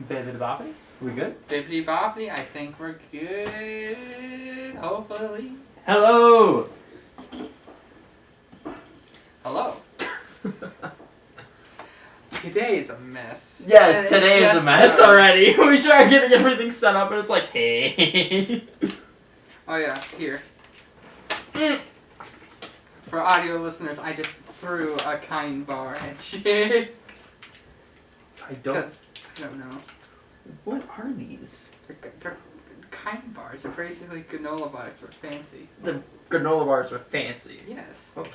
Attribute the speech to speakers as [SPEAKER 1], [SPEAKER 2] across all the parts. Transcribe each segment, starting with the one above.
[SPEAKER 1] Bibbidi boppity? We good?
[SPEAKER 2] Bibbidi boppity, I think we're good. Hopefully.
[SPEAKER 1] Hello!
[SPEAKER 2] Hello. Today is a mess.
[SPEAKER 1] Yes, today is a mess already. We start getting everything set up and it's like, hey.
[SPEAKER 2] Oh yeah, here. For audio listeners, I just threw a kind bar at shit.
[SPEAKER 1] I don't
[SPEAKER 2] know.
[SPEAKER 1] What are these?
[SPEAKER 2] They're kind bars. They're basically granola bars, but fancy.
[SPEAKER 1] The granola bars are fancy.
[SPEAKER 2] Yes.
[SPEAKER 1] Okay.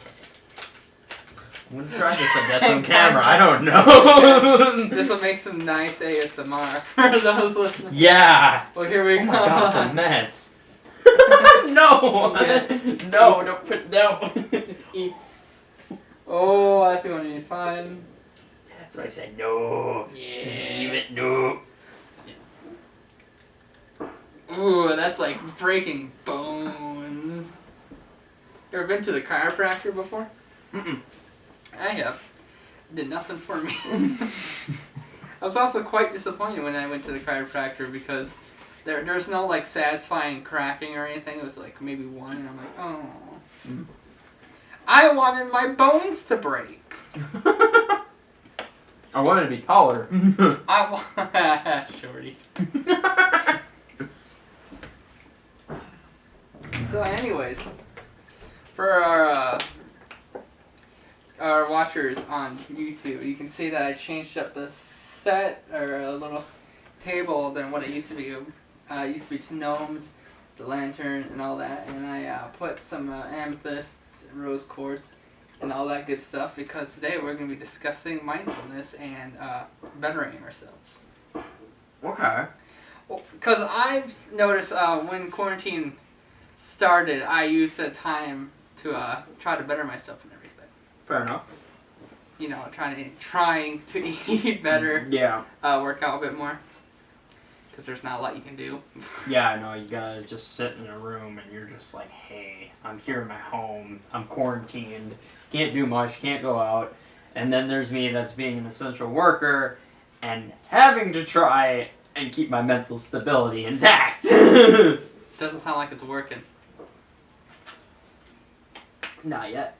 [SPEAKER 1] I'm gonna try this, I guess, on camera. I don't know.
[SPEAKER 2] This will make some nice ASMR for those listening.
[SPEAKER 1] Yeah.
[SPEAKER 2] Well, here we go.
[SPEAKER 1] Oh my god, it's a mess. No.
[SPEAKER 2] Yes.
[SPEAKER 1] No, don't put no.
[SPEAKER 2] Oh, that's going to be fun.
[SPEAKER 1] That's why I said no.
[SPEAKER 2] Yeah.
[SPEAKER 1] Just leave it, no.
[SPEAKER 2] Ooh, that's like breaking bones. You ever been to the chiropractor before?
[SPEAKER 1] Mm-mm.
[SPEAKER 2] I have. Did nothing for me. I was also quite disappointed when I went to the chiropractor because there's no like satisfying cracking or anything. It was like maybe one, and I'm like, oh.
[SPEAKER 1] Mm.
[SPEAKER 2] I wanted my bones to break.
[SPEAKER 1] I wanted to be taller.
[SPEAKER 2] Shorty. So, anyways, for our watchers on YouTube, you can see that I changed up the set or a little table than what it used to be. It used to be two gnomes, the lantern, and all that, and I put some amethysts, rose quartz, and all that good stuff because today we're going to be discussing mindfulness and bettering ourselves.
[SPEAKER 1] Okay.
[SPEAKER 2] Well, because I've noticed when quarantine started, I used that time to try to better myself and everything.
[SPEAKER 1] Fair enough.
[SPEAKER 2] You know, trying to eat better.
[SPEAKER 1] Yeah.
[SPEAKER 2] Work out a bit more. Because there's not a lot you can do.
[SPEAKER 1] Yeah, I know. You gotta just sit in a room and you're just like, hey, I'm here in my home. I'm quarantined. Can't do much. Can't go out. And then there's me that's being an essential worker and having to try and keep my mental stability intact.
[SPEAKER 2] Doesn't sound like it's working.
[SPEAKER 1] Not yet.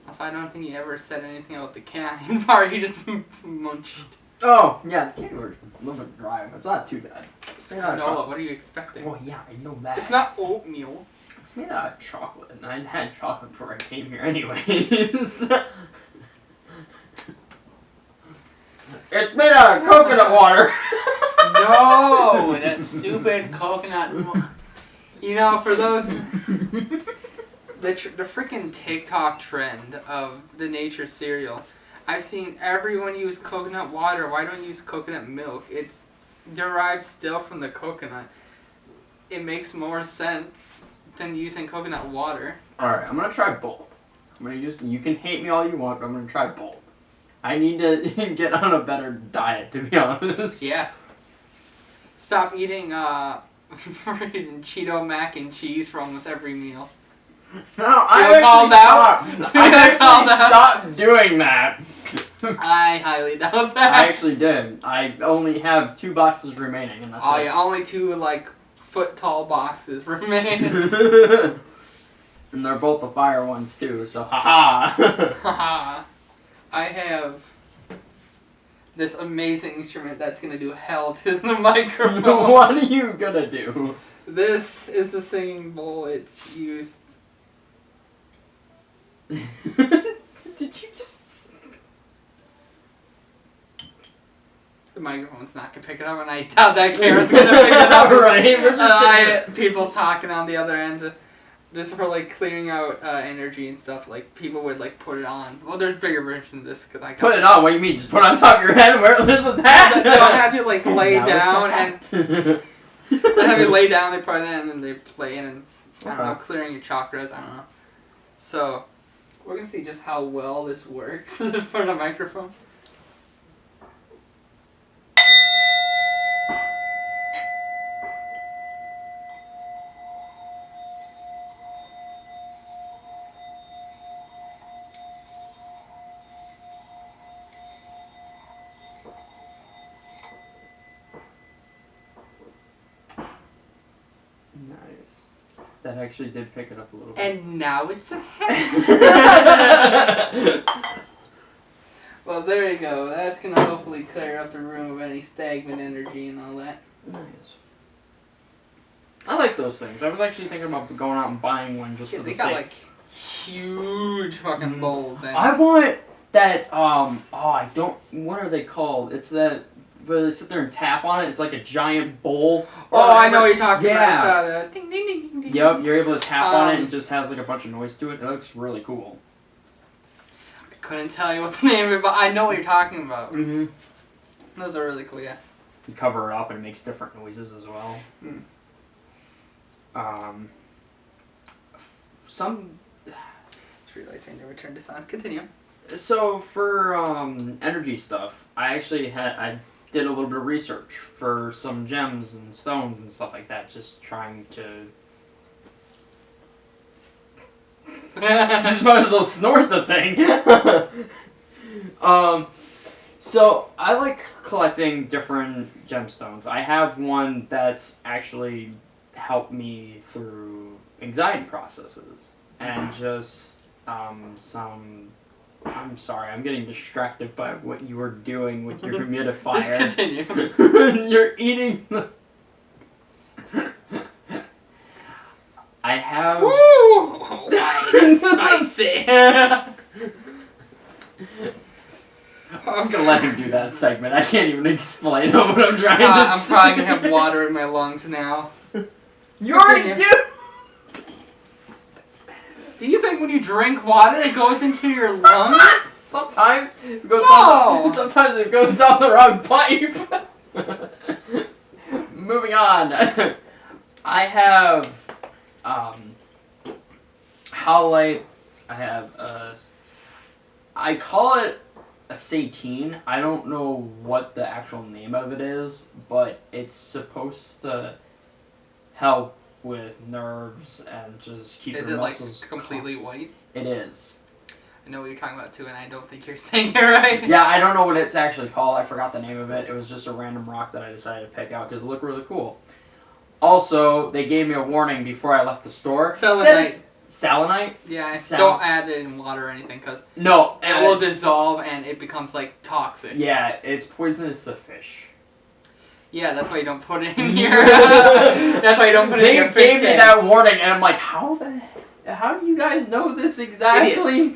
[SPEAKER 2] Also, I don't think you ever said anything about the canine bar. You just munched.
[SPEAKER 1] Oh, yeah, the candy bar's a little bit dry, but it's not too bad.
[SPEAKER 2] It's granola. What are you expecting?
[SPEAKER 1] Oh, yeah, I know that.
[SPEAKER 2] It's not oatmeal.
[SPEAKER 1] It's made out of chocolate, and I had chocolate before I came here anyways. It's made out of coconut water.
[SPEAKER 2] No, that stupid coconut. You know, for those, the freaking TikTok trend of the nature cereal, I've seen everyone use coconut water. Why don't you use coconut milk? It's derived still from the coconut. It makes more sense than using coconut water.
[SPEAKER 1] Alright, I'm gonna try both. You can hate me all you want, but I'm gonna try both. I need to get on a better diet, to be honest.
[SPEAKER 2] Yeah. Stop eating freaking Cheeto mac and cheese for almost every meal.
[SPEAKER 1] No, I actually stopped doing that.
[SPEAKER 2] I highly doubt that.
[SPEAKER 1] I actually did. I only have 2 boxes remaining, and that's it.
[SPEAKER 2] Yeah, only 2 like foot-tall boxes remain.
[SPEAKER 1] And they're both the fire ones too, so haha.
[SPEAKER 2] Haha. I have this amazing instrument that's gonna do hell to the microphone.
[SPEAKER 1] What are you gonna do?
[SPEAKER 2] This is the singing bowl. It's used.
[SPEAKER 1] Did you just...
[SPEAKER 2] The microphone's not gonna pick it up, and I doubt that camera's gonna pick it up.
[SPEAKER 1] Right, we're just
[SPEAKER 2] people's talking on the other end. This is for like clearing out energy and stuff. Like people would like put it on. Well, there's bigger versions of this because I got
[SPEAKER 1] put it on. What do you mean? Just put it on top of your head? Where is it that?
[SPEAKER 2] They'll have you like lay down and they'll have you lay down. They put it in and then they play in and I don't know, clearing your chakras. I don't know. So we're gonna see just how well this works for the microphone.
[SPEAKER 1] Nice. That actually did pick it up a little bit.
[SPEAKER 2] And now it's a hat. Well, there you go. That's gonna hopefully clear up the room of any stagnant energy and all that.
[SPEAKER 1] Nice. I like those things. I was actually thinking about going out and buying one just
[SPEAKER 2] Yeah,
[SPEAKER 1] for
[SPEAKER 2] they
[SPEAKER 1] the
[SPEAKER 2] got
[SPEAKER 1] sake.
[SPEAKER 2] like huge fucking bowls. And
[SPEAKER 1] I want that. I don't. What are they called? It's that. Where they sit there and tap on it. It's like a giant bowl.
[SPEAKER 2] Oh, I know what you're talking
[SPEAKER 1] Yeah.
[SPEAKER 2] about. It's ding ding ding ding ding.
[SPEAKER 1] Yep, you're able to tap on it and it just has like a bunch of noise to it. It looks really cool.
[SPEAKER 2] I couldn't tell you what the name of it, but I know what you're talking about.
[SPEAKER 1] Mm-hmm.
[SPEAKER 2] Those are really cool, yeah.
[SPEAKER 1] You cover it up and it makes different noises as well.
[SPEAKER 2] Mm.
[SPEAKER 1] Some.
[SPEAKER 2] It's realizing I never turned this on. Continue.
[SPEAKER 1] So for energy stuff, I did a little bit of research for some gems and stones and stuff like that, just trying to. Just might as well snort the thing. So I like collecting different gemstones. I have one that's actually helped me through anxiety processes and just some. I'm sorry, I'm getting distracted by what you were doing with your humidifier.
[SPEAKER 2] Just continue.
[SPEAKER 1] You're eating the... I have...
[SPEAKER 2] Woo! White and spicy.
[SPEAKER 1] I'm just gonna let him do that segment. I can't even explain what I'm trying to say.
[SPEAKER 2] I'm probably gonna have water in my lungs now.
[SPEAKER 1] You already do!
[SPEAKER 2] Do you think when you drink water it goes into your lungs?
[SPEAKER 1] Sometimes it goes
[SPEAKER 2] No!
[SPEAKER 1] down. Sometimes it goes down the wrong pipe. Moving on. I have Howlite. I have I call it a Satine. I don't know what the actual name of it is, but it's supposed to help with nerves and just keep
[SPEAKER 2] Is
[SPEAKER 1] your
[SPEAKER 2] it like
[SPEAKER 1] muscles
[SPEAKER 2] completely white?
[SPEAKER 1] It is.
[SPEAKER 2] I know what you're talking about too, and I don't think you're saying it right.
[SPEAKER 1] Yeah, I don't know what it's actually called. I forgot the name of it. It was just a random rock that I decided to pick out because it looked really cool. Also, they gave me a warning before I left the store.
[SPEAKER 2] Selenite.
[SPEAKER 1] Selenite?
[SPEAKER 2] Yeah, don't add it in water or anything because
[SPEAKER 1] No.
[SPEAKER 2] it will dissolve and it becomes like toxic.
[SPEAKER 1] Yeah, it's poisonous to fish.
[SPEAKER 2] Yeah, that's why you don't put it in your. That's why you don't put it in your fish
[SPEAKER 1] They gave me
[SPEAKER 2] tank.
[SPEAKER 1] that warning, and I'm like, how do you guys know this exactly?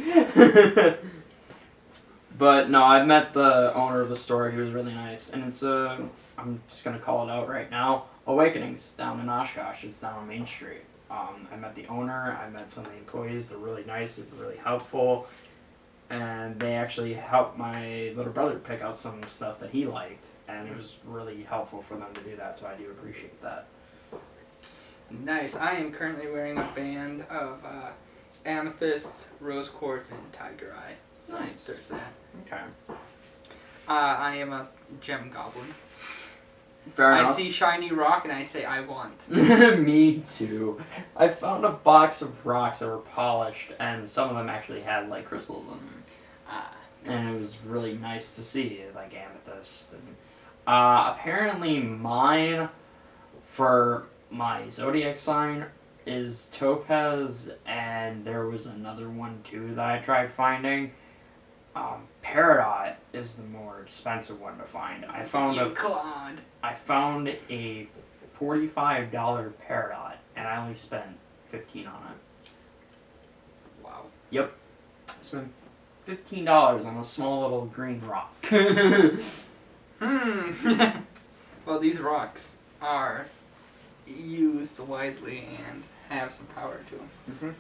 [SPEAKER 1] But no, I met the owner of the store. He was really nice, and it's I'm just gonna call it out right now. Awakenings down in Oshkosh. It's down on Main Street. I met the owner. I met some of the employees. They're really nice. They're really helpful, and they actually helped my little brother pick out some stuff that he liked. And it was really helpful for them to do that, so I do appreciate that.
[SPEAKER 2] Nice. I am currently wearing a band of amethyst, rose quartz, and tiger eye. So
[SPEAKER 1] Nice.
[SPEAKER 2] there's that.
[SPEAKER 1] Okay.
[SPEAKER 2] I am a gem goblin.
[SPEAKER 1] Fair
[SPEAKER 2] I
[SPEAKER 1] enough.
[SPEAKER 2] see shiny rock and I say I want.
[SPEAKER 1] Me too. I found a box of rocks that were polished, and some of them actually had like crystals in them. And it was really nice to see, like amethyst. And, apparently mine, for my zodiac sign, is topaz, and there was another one too that I tried finding. Peridot is the more expensive one to find. I found a $45 peridot, and I only spent $15 on it.
[SPEAKER 2] Wow.
[SPEAKER 1] Yep, I spent $15 on a small little green rock.
[SPEAKER 2] Well, these rocks are used widely and have some power to them.
[SPEAKER 1] Mm-hmm.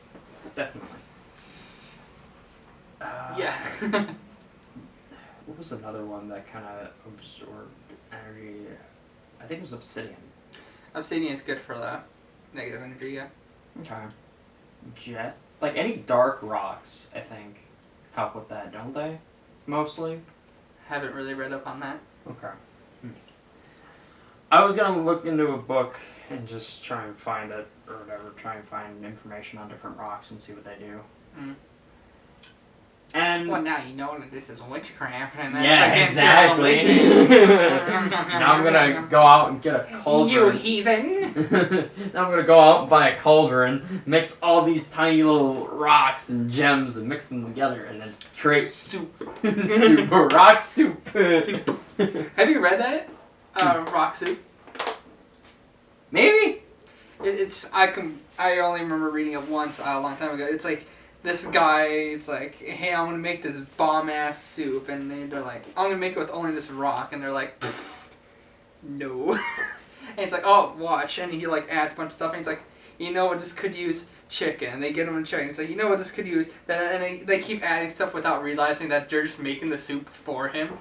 [SPEAKER 1] Definitely.
[SPEAKER 2] Yeah.
[SPEAKER 1] What was another one that kind of absorbed energy? I think it was obsidian.
[SPEAKER 2] Obsidian is good for that. Negative energy, yeah.
[SPEAKER 1] Okay. Jet. Like any dark rocks, I think, help with that, don't they? Mostly?
[SPEAKER 2] Haven't really read up on that.
[SPEAKER 1] Okay. I was going to look into a book and just try and find it, or whatever, try and find information on different rocks and see what they do. And
[SPEAKER 2] well, now you know that this is witchcraft, and that's
[SPEAKER 1] yeah,
[SPEAKER 2] against
[SPEAKER 1] exactly.
[SPEAKER 2] your religion.
[SPEAKER 1] Now I'm gonna go out and get a
[SPEAKER 2] You
[SPEAKER 1] cauldron.
[SPEAKER 2] heathen!
[SPEAKER 1] Now I'm gonna go out and buy a cauldron, mix all these tiny little rocks and gems and mix them together, and then create
[SPEAKER 2] Soup.
[SPEAKER 1] soup, rock soup.
[SPEAKER 2] Soup. Have you read that? Rock Soup.
[SPEAKER 1] Maybe.
[SPEAKER 2] I only remember reading it once a long time ago. It's like this guy. It's like, hey, I'm gonna make this bomb ass soup, and they're like, I'm gonna make it with only this rock, and they're like, no. And he's like, oh, watch, and he like adds a bunch of stuff, and he's like, you know what, this could use chicken, and they get him a chicken. It's like, you know what, this could use that, and they keep adding stuff without realizing that they're just making the soup for him.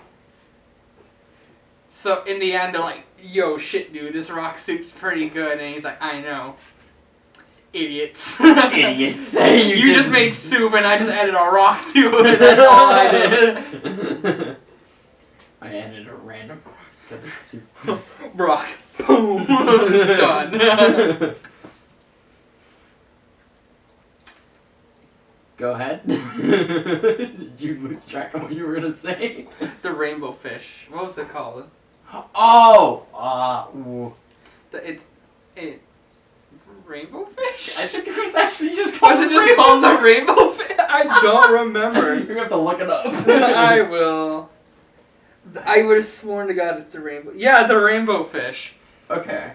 [SPEAKER 2] So in the end, they're like, yo, shit, dude, this rock soup's pretty good. And he's like, I know. Idiots.
[SPEAKER 1] Idiots.
[SPEAKER 2] You just made soup and I just added a rock to it. That's all I did.
[SPEAKER 1] I added a random rock to the soup.
[SPEAKER 2] Rock. Boom. Done.
[SPEAKER 1] Go ahead. Did you lose track of what you were going to say?
[SPEAKER 2] The rainbow fish. What was it called?
[SPEAKER 1] Oh! Ooh.
[SPEAKER 2] It's rainbow fish?
[SPEAKER 1] I think it was actually just called
[SPEAKER 2] Was it just called the rainbow fish? I don't remember.
[SPEAKER 1] You're going to have to look it up.
[SPEAKER 2] I will. I would have sworn to God it's the rainbow. Yeah, the rainbow fish.
[SPEAKER 1] Okay.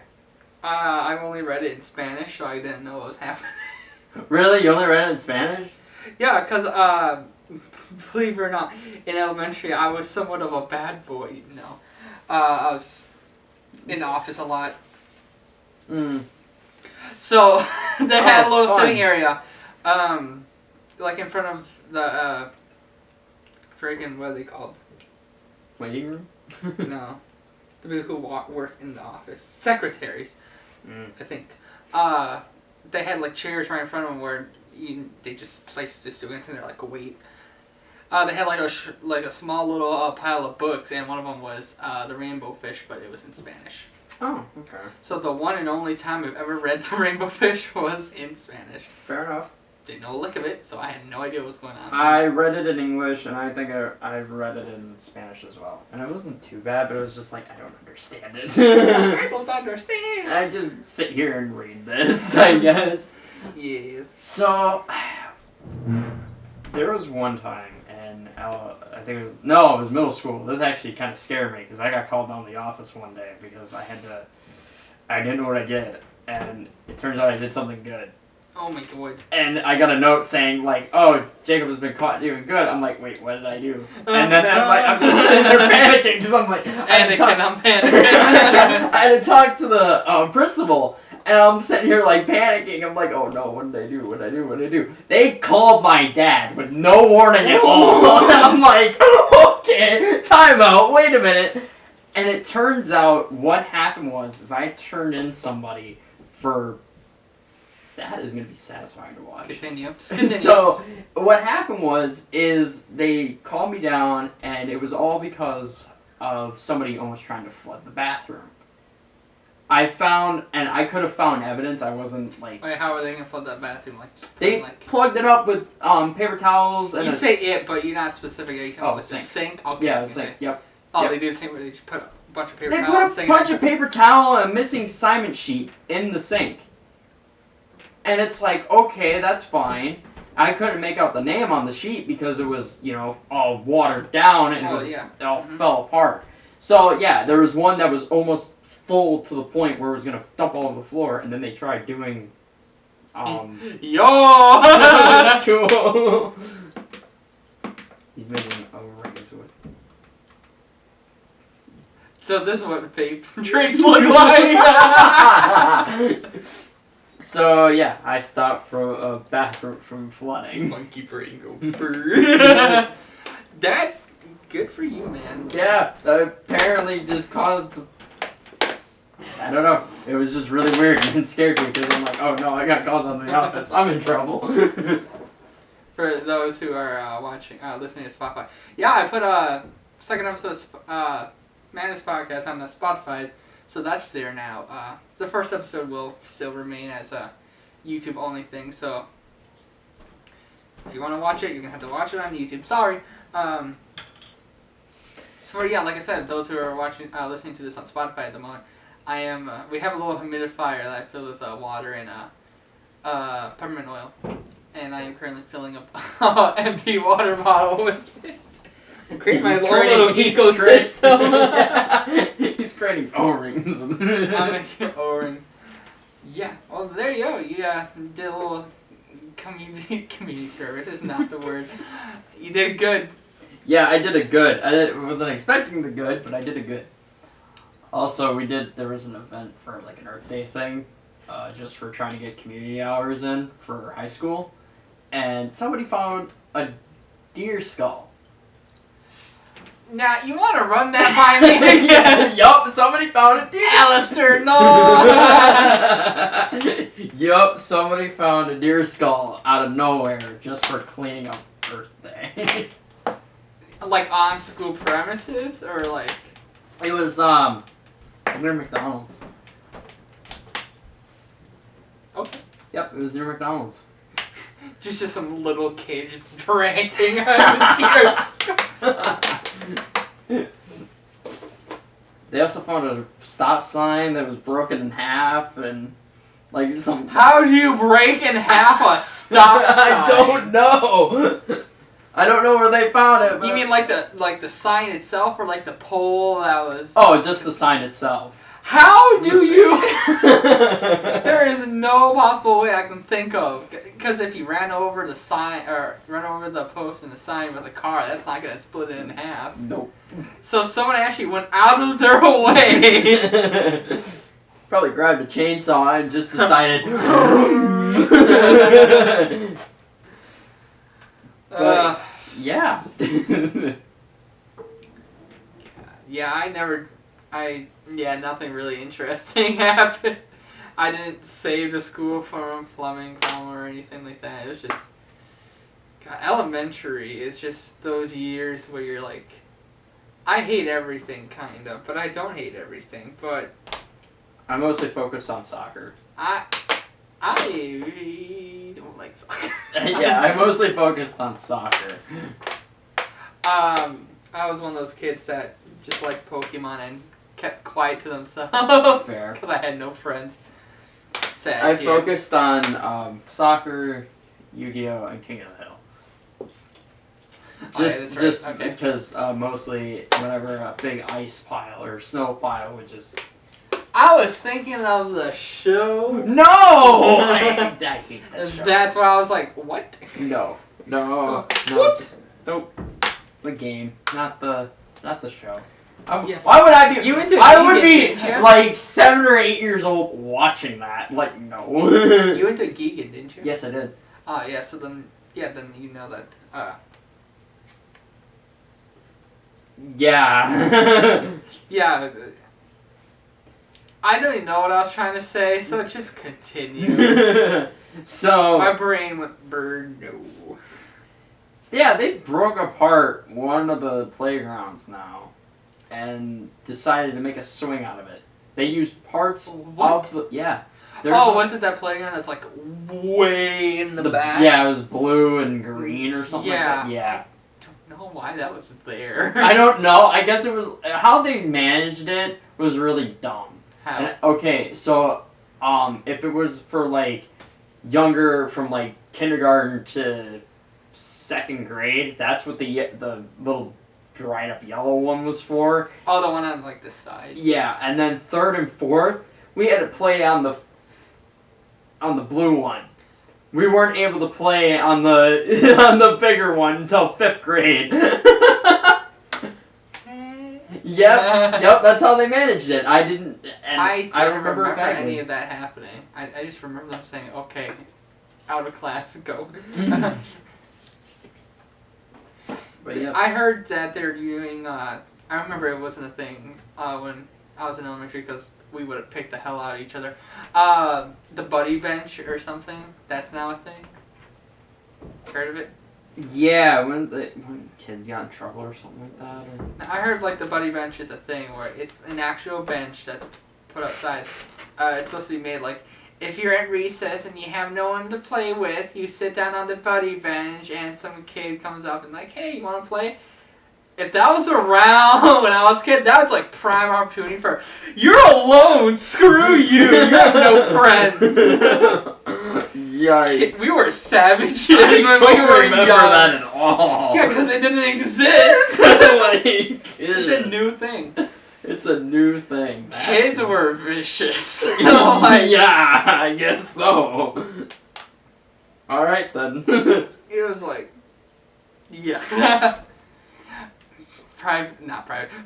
[SPEAKER 2] I've only read it in Spanish, so I didn't know what was happening.
[SPEAKER 1] Really? You only read it in Spanish?
[SPEAKER 2] Yeah, because, believe it or not, in elementary, I was somewhat of a bad boy, you know. I was in the office a lot. So, they had a little
[SPEAKER 1] fun.
[SPEAKER 2] sitting area, like in front of the, friggin', what are they called?
[SPEAKER 1] Waiting room?
[SPEAKER 2] No. The people who work in the office. Secretaries, I think. They had, like, chairs right in front of them where they just placed the students in there, like, a wait. They had, like a small little pile of books, and one of them was The Rainbow Fish, but it was in Spanish.
[SPEAKER 1] Oh, okay.
[SPEAKER 2] So the one and only time I've ever read The Rainbow Fish was in Spanish.
[SPEAKER 1] Fair enough.
[SPEAKER 2] Didn't know a lick of it, so I had no idea what was going on.
[SPEAKER 1] I read it in English, and I think I read it in Spanish as well. And it wasn't too bad, but it was just like, I don't understand it.
[SPEAKER 2] I don't understand.
[SPEAKER 1] I just sit here and read this, I guess.
[SPEAKER 2] Yes.
[SPEAKER 1] So, there was one time, and I think it was middle school. This actually kind of scared me, because I got called down to the office one day, because I didn't know what I did, and it turns out I did something good.
[SPEAKER 2] Oh my God.
[SPEAKER 1] And I got a note saying, like, oh, Jacob has been caught doing good. I'm like, wait, what did I do? And then I'm just sitting there panicking, because I'm like,
[SPEAKER 2] I'm panicking.
[SPEAKER 1] I had to talk to the principal, and I'm sitting here, like, panicking. I'm like, oh, no, what did I do? What did I do? What did I do? They called my dad with no warning at all. I'm like, okay, time out, wait a minute. And it turns out what happened is I turned in somebody for... That is going to be satisfying to watch.
[SPEAKER 2] Continue. Just continue.
[SPEAKER 1] So, what happened is they called me down, and it was all because of somebody almost trying to flood the bathroom. I could have found evidence. I wasn't like...
[SPEAKER 2] Wait, how are they going to flood that bathroom?
[SPEAKER 1] They plugged it up with paper towels. And
[SPEAKER 2] you say it, but you're not specific. Are you talking about the sink? Okay,
[SPEAKER 1] yeah, the sink. Yep.
[SPEAKER 2] Oh,
[SPEAKER 1] yep.
[SPEAKER 2] they do the same where they just put a bunch of paper
[SPEAKER 1] They
[SPEAKER 2] towels.
[SPEAKER 1] put a bunch of paper towel and a missing assignment sheet in the sink. And it's like, okay, that's fine. I couldn't make out the name on the sheet because it was, all watered down and it all fell apart. So, yeah, there was one that was almost full to the point where it was going to dump all over the floor, and then they tried doing...
[SPEAKER 2] Yo!
[SPEAKER 1] That's cool. He's making a rings with...
[SPEAKER 2] So this is what vape drinks look like!
[SPEAKER 1] So, yeah, I stopped a bathroom from flooding.
[SPEAKER 2] Monkey brain go brrr. That's good for you, man.
[SPEAKER 1] Yeah, that apparently just caused... I don't know. It was just really weird and scared me because I'm like, oh no, I got called on the office. I'm in trouble.
[SPEAKER 2] For those who are listening to Spotify. Yeah, I put a second episode of Madness Podcast on the Spotify. So that's there now. The first episode will still remain as a YouTube only thing. So If you want to watch it, you're gonna have to watch it on YouTube. Sorry. So yeah, like I said, those who are watching, listening to this on Spotify at the moment, I am. We have a little humidifier that I fill with water and peppermint oil, and I am currently filling up empty water bottle with it. I'm creating my own little ecosystem.
[SPEAKER 1] He's creating O-rings.
[SPEAKER 2] I'm making O-rings. Yeah. Well, there you go. You did a little community service. Is not the word. You did good.
[SPEAKER 1] Yeah, I did a good. Wasn't expecting the good, but I did a good. Also, there was an event for like an Earth Day thing, just for trying to get community hours in for high school, and somebody found a deer skull.
[SPEAKER 2] Now, you want to run that by me again?
[SPEAKER 1] Yup, somebody found a deer.
[SPEAKER 2] Alistair, no!
[SPEAKER 1] Yup, somebody found a deer skull out of nowhere just for cleaning up Earth Day.
[SPEAKER 2] Like on school premises, or like?
[SPEAKER 1] It was near McDonald's.
[SPEAKER 2] Okay.
[SPEAKER 1] Yep, it was near McDonald's.
[SPEAKER 2] Just some little kid just drinking a deer skull.
[SPEAKER 1] They also found a stop sign that was broken in half and like some.
[SPEAKER 2] How do you break in half a stop sign?
[SPEAKER 1] I don't know. I don't know where they found it. But
[SPEAKER 2] You mean like the sign itself, or like the pole that was?
[SPEAKER 1] Oh, just the sign itself.
[SPEAKER 2] How do you? There is no possible way I can think of. Because if you ran over the sign, or ran over the post and the sign with a car, that's not going to split it in half.
[SPEAKER 1] Nope.
[SPEAKER 2] So someone actually went out of their way.
[SPEAKER 1] Probably grabbed a chainsaw and just decided. But, yeah.
[SPEAKER 2] Nothing really interesting happened. I didn't save the school from plumbing problem or anything like that. It was just, God, elementary is just those years where you're like, I hate everything, kind of, but I don't hate everything. But
[SPEAKER 1] I'm mostly focused on soccer.
[SPEAKER 2] I don't like soccer.
[SPEAKER 1] Yeah, I'm mostly focused on soccer.
[SPEAKER 2] I was one of those kids that just liked Pokemon and kept quiet to themselves.
[SPEAKER 1] Fair.
[SPEAKER 2] Because I had no friends. Sad.
[SPEAKER 1] I
[SPEAKER 2] kid.
[SPEAKER 1] focused on soccer, Yu-Gi-Oh, and King of the Hill.
[SPEAKER 2] That's right.
[SPEAKER 1] Just
[SPEAKER 2] Okay.
[SPEAKER 1] because mostly whenever a big ice pile or snow pile would just.
[SPEAKER 2] I was thinking of the show.
[SPEAKER 1] No! I hate that show.
[SPEAKER 2] That's why I was like, what?
[SPEAKER 1] No,
[SPEAKER 2] What?
[SPEAKER 1] just nope. The game, not the show.
[SPEAKER 2] Yeah.
[SPEAKER 1] Why would I be?
[SPEAKER 2] You into
[SPEAKER 1] I would be
[SPEAKER 2] Gigan, didn't you?
[SPEAKER 1] like 7 or 8 years old watching that. Like no.
[SPEAKER 2] You went to Gigan, didn't you?
[SPEAKER 1] Yes, I did.
[SPEAKER 2] Yeah. So then you know that.
[SPEAKER 1] Yeah.
[SPEAKER 2] Yeah. I don't even know what I was trying to say, so just continue.
[SPEAKER 1] So.
[SPEAKER 2] My brain went bird. No.
[SPEAKER 1] Yeah, they broke apart one of the playgrounds now, and decided to make a swing out of it. They used parts
[SPEAKER 2] What?
[SPEAKER 1] of the
[SPEAKER 2] Was it that playground that's like way in the back?
[SPEAKER 1] Yeah, it was blue and green or something.
[SPEAKER 2] Yeah.
[SPEAKER 1] Like that. Yeah.
[SPEAKER 2] I don't know why that was there.
[SPEAKER 1] I don't know. I guess it was how they managed it was really dumb.
[SPEAKER 2] How?
[SPEAKER 1] And, okay, so if it was for like younger from like kindergarten to 2nd grade, that's what the little dried up yellow one was for.
[SPEAKER 2] Oh, the one on like the side.
[SPEAKER 1] Yeah, and then 3rd and 4th, we had to play on the blue one. We weren't able to play on the on the bigger one until 5th grade. Yep, that's how they managed it. I didn't. And
[SPEAKER 2] I don't remember
[SPEAKER 1] vaguely.
[SPEAKER 2] any of that happening. I just remember them saying, "Okay, out of class, go."
[SPEAKER 1] But yeah.
[SPEAKER 2] I heard that they're doing. I remember it wasn't a thing when I was in elementary because we would have picked the hell out of each other. The buddy bench or something. That's now a thing. Heard of it?
[SPEAKER 1] Yeah, when kids got in trouble or something like that. Or...
[SPEAKER 2] I heard like the buddy bench is a thing where it's an actual bench that's put outside. It's supposed to be made like if you're at recess and you have no one to play with, you sit down on the buddy bench and some kid comes up and like, hey, you want to play? If that was around when I was a kid, that was like prime opportunity for, you're alone, screw you, you have no friends.
[SPEAKER 1] Yikes.
[SPEAKER 2] We were savages
[SPEAKER 1] I
[SPEAKER 2] when we
[SPEAKER 1] don't
[SPEAKER 2] were
[SPEAKER 1] remember
[SPEAKER 2] young.
[SPEAKER 1] that at all.
[SPEAKER 2] Yeah, because it didn't exist.
[SPEAKER 1] Like,
[SPEAKER 2] It's a new thing.
[SPEAKER 1] It's a new thing.
[SPEAKER 2] Kids were vicious.
[SPEAKER 1] Like, yeah, I guess so. Alright then.
[SPEAKER 2] It was like, yeah.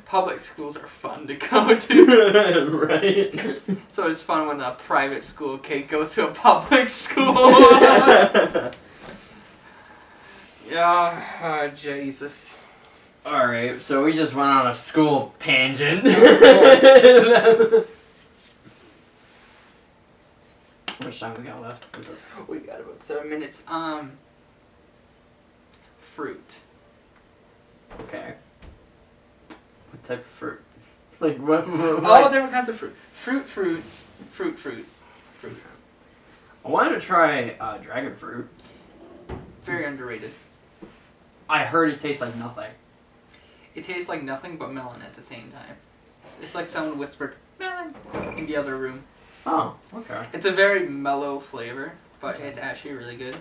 [SPEAKER 2] Public schools are fun to go to.
[SPEAKER 1] Right?
[SPEAKER 2] So it's fun when a private school kid goes to a public school. Yeah, oh, Jesus.
[SPEAKER 1] Alright, so we just went on a school tangent. How much time we got left?
[SPEAKER 2] We got about 7 minutes. Fruit.
[SPEAKER 1] Okay. What type of fruit? Like what?
[SPEAKER 2] All different kinds of fruit. Fruit.
[SPEAKER 1] I wanted to try dragon fruit.
[SPEAKER 2] Very underrated.
[SPEAKER 1] I heard it tastes like nothing.
[SPEAKER 2] It tastes like nothing but melon at the same time. It's like someone whispered melon in the other room.
[SPEAKER 1] Oh, okay.
[SPEAKER 2] It's a very mellow flavor, but it's actually really good.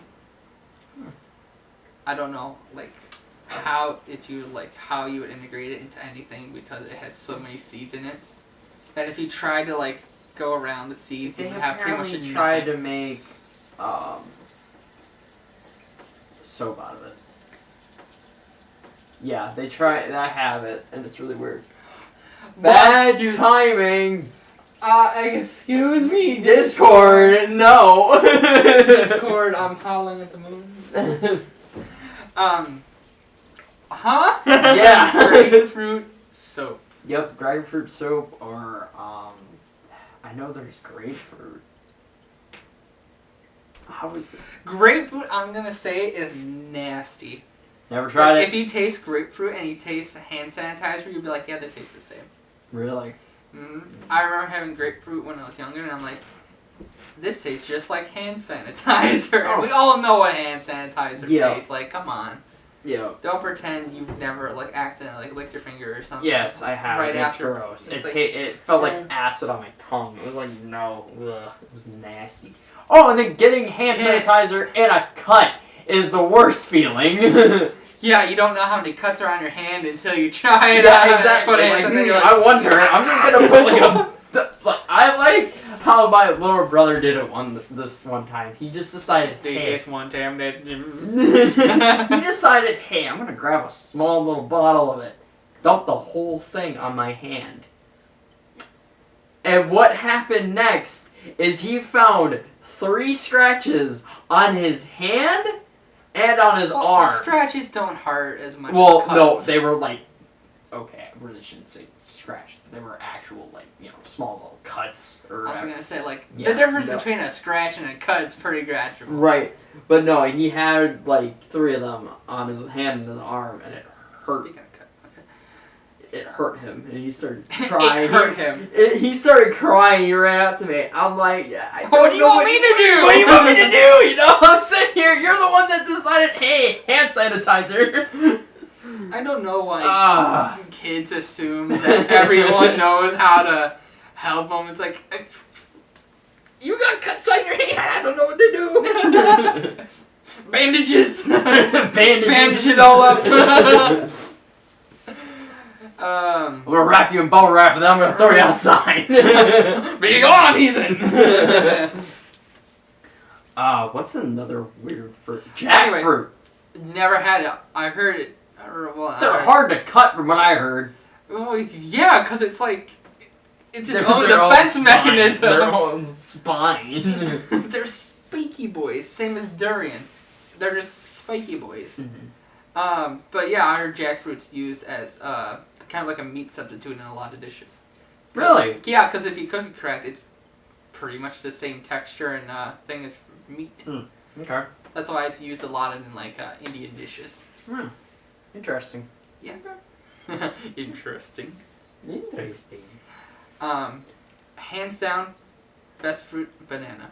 [SPEAKER 2] I don't know, like how you would integrate it into anything because it has so many seeds in it that if you try to like go around the seeds,
[SPEAKER 1] They
[SPEAKER 2] you would have pretty much
[SPEAKER 1] apparently
[SPEAKER 2] nothing.
[SPEAKER 1] tried to make soap out of it. Yeah, they try. I have it, and it's really weird. Bad timing.
[SPEAKER 2] Excuse me,
[SPEAKER 1] Discord, no.
[SPEAKER 2] Discord, I'm howling at the moon. Huh?
[SPEAKER 1] Yeah.
[SPEAKER 2] Grapefruit soap.
[SPEAKER 1] Yep, dragon fruit soap, or I know there's grapefruit. How would
[SPEAKER 2] Grapefruit, I'm gonna say, is nasty.
[SPEAKER 1] never tried
[SPEAKER 2] Like,
[SPEAKER 1] it?
[SPEAKER 2] if you taste grapefruit and you taste hand sanitizer, you'll be like, yeah, they taste the same.
[SPEAKER 1] Really?
[SPEAKER 2] I remember having grapefruit when I was younger, and I'm like, this tastes just like hand sanitizer.
[SPEAKER 1] Oh.
[SPEAKER 2] And we all know what hand sanitizer
[SPEAKER 1] Yeah.
[SPEAKER 2] tastes like. Come on.
[SPEAKER 1] Yeah.
[SPEAKER 2] Don't pretend you've never like accidentally like, licked your finger or something.
[SPEAKER 1] Yes, I have.
[SPEAKER 2] Right
[SPEAKER 1] It's
[SPEAKER 2] after-
[SPEAKER 1] gross.
[SPEAKER 2] it's
[SPEAKER 1] It
[SPEAKER 2] like-
[SPEAKER 1] it felt like acid on my tongue. It was like no, ugh, it was nasty. Oh, and then getting hand
[SPEAKER 2] Yeah.
[SPEAKER 1] sanitizer in a cut is the worst feeling.
[SPEAKER 2] Yeah, you don't know how many cuts are on your hand until you try it.
[SPEAKER 1] Yeah, exactly.
[SPEAKER 2] Put it,
[SPEAKER 1] Like,
[SPEAKER 2] and then you're
[SPEAKER 1] I wonder. I'm just gonna put like I like how my little brother did it this one time. He just decided, hey.
[SPEAKER 2] one time that.
[SPEAKER 1] He decided, hey, I'm gonna grab a small little bottle of it, dump the whole thing on my hand. And what happened next is he found 3 scratches on his hand and on his arm.
[SPEAKER 2] Scratches don't hurt as much
[SPEAKER 1] Well,
[SPEAKER 2] as cuts.
[SPEAKER 1] no, they were like, okay, I really shouldn't say scratch. They were actual, like, small little cuts. Or
[SPEAKER 2] I was gonna say, like,
[SPEAKER 1] Yeah,
[SPEAKER 2] the difference
[SPEAKER 1] no.
[SPEAKER 2] between a scratch and a cut is pretty gradual.
[SPEAKER 1] Right. But no, he had, like, 3 of them on his hand and his arm, and it hurt.
[SPEAKER 2] Speaking of cut, okay.
[SPEAKER 1] It hurt him, and he started crying.
[SPEAKER 2] It hurt him.
[SPEAKER 1] He started crying. He ran up to me. I'm like, I don't
[SPEAKER 2] What do you
[SPEAKER 1] know
[SPEAKER 2] want me to do?
[SPEAKER 1] What do you want me to do? You know, I'm sitting here. You're the one that decided, hey, hand sanitizer.
[SPEAKER 2] I don't know why
[SPEAKER 1] Ah.
[SPEAKER 2] kids assume that everyone knows how to help them. It's like, you got cuts on your hand. I don't know what to do. Bandages. Bandage it all up.
[SPEAKER 1] I'm gonna wrap you in bubble wrap, and then I'm gonna throw you outside.
[SPEAKER 2] Be gone, Ethan.
[SPEAKER 1] What's another weird fruit?
[SPEAKER 2] Anyway.
[SPEAKER 1] Jackfruit.
[SPEAKER 2] Never had it. I heard it.
[SPEAKER 1] They're hard to cut, from what I heard.
[SPEAKER 2] Well, yeah, because it's like it's its
[SPEAKER 1] They're
[SPEAKER 2] own
[SPEAKER 1] their
[SPEAKER 2] defense
[SPEAKER 1] spine.
[SPEAKER 2] mechanism.
[SPEAKER 1] Their own spine.
[SPEAKER 2] They're spiky boys, same as durian. They're just spiky boys. But yeah, I heard jackfruit's used as kind of like a meat substitute in a lot of dishes.
[SPEAKER 1] Really?
[SPEAKER 2] Yeah, because if you cook it correct, it's pretty much the same texture and thing as meat.
[SPEAKER 1] Okay.
[SPEAKER 2] That's why it's used a lot in like Indian dishes.
[SPEAKER 1] Interesting.
[SPEAKER 2] Yeah. Interesting.
[SPEAKER 1] Interesting.
[SPEAKER 2] Hands down, Best fruit, banana.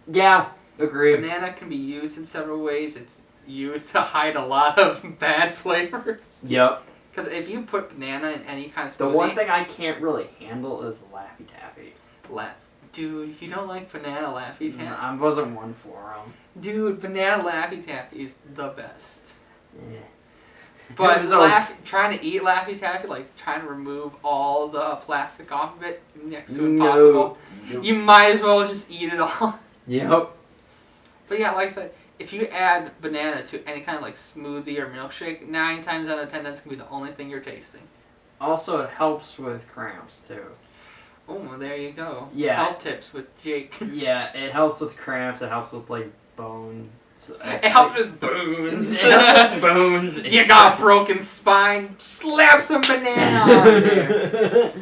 [SPEAKER 1] Yeah, agree.
[SPEAKER 2] Banana can be used in several ways. It's used to hide a lot of bad flavors.
[SPEAKER 1] Yep.
[SPEAKER 2] Because if you put banana in any kind of smoothie...
[SPEAKER 1] The one thing I can't really handle is Laffy Taffy.
[SPEAKER 2] Dude, you don't like banana Laffy Taffy?
[SPEAKER 1] I wasn't one for them.
[SPEAKER 2] Dude, banana Laffy Taffy is the best.
[SPEAKER 1] Yeah.
[SPEAKER 2] But trying to eat Laffy Taffy, like trying to remove all the plastic off of it, next to impossible.
[SPEAKER 1] No.
[SPEAKER 2] You might as well just eat it all.
[SPEAKER 1] Yep.
[SPEAKER 2] But yeah, like I said, if you add banana to any kind of like smoothie or milkshake, 9 times out of 10 that's gonna be the only thing you're tasting.
[SPEAKER 1] Also, it helps with cramps too.
[SPEAKER 2] Oh, well, there you go.
[SPEAKER 1] Yeah.
[SPEAKER 2] Health tips with Jake.
[SPEAKER 1] Yeah, it helps with cramps. It helps with like bones.
[SPEAKER 2] It helps with bones.
[SPEAKER 1] Bones.
[SPEAKER 2] You got broken spine. Slap some banana on there.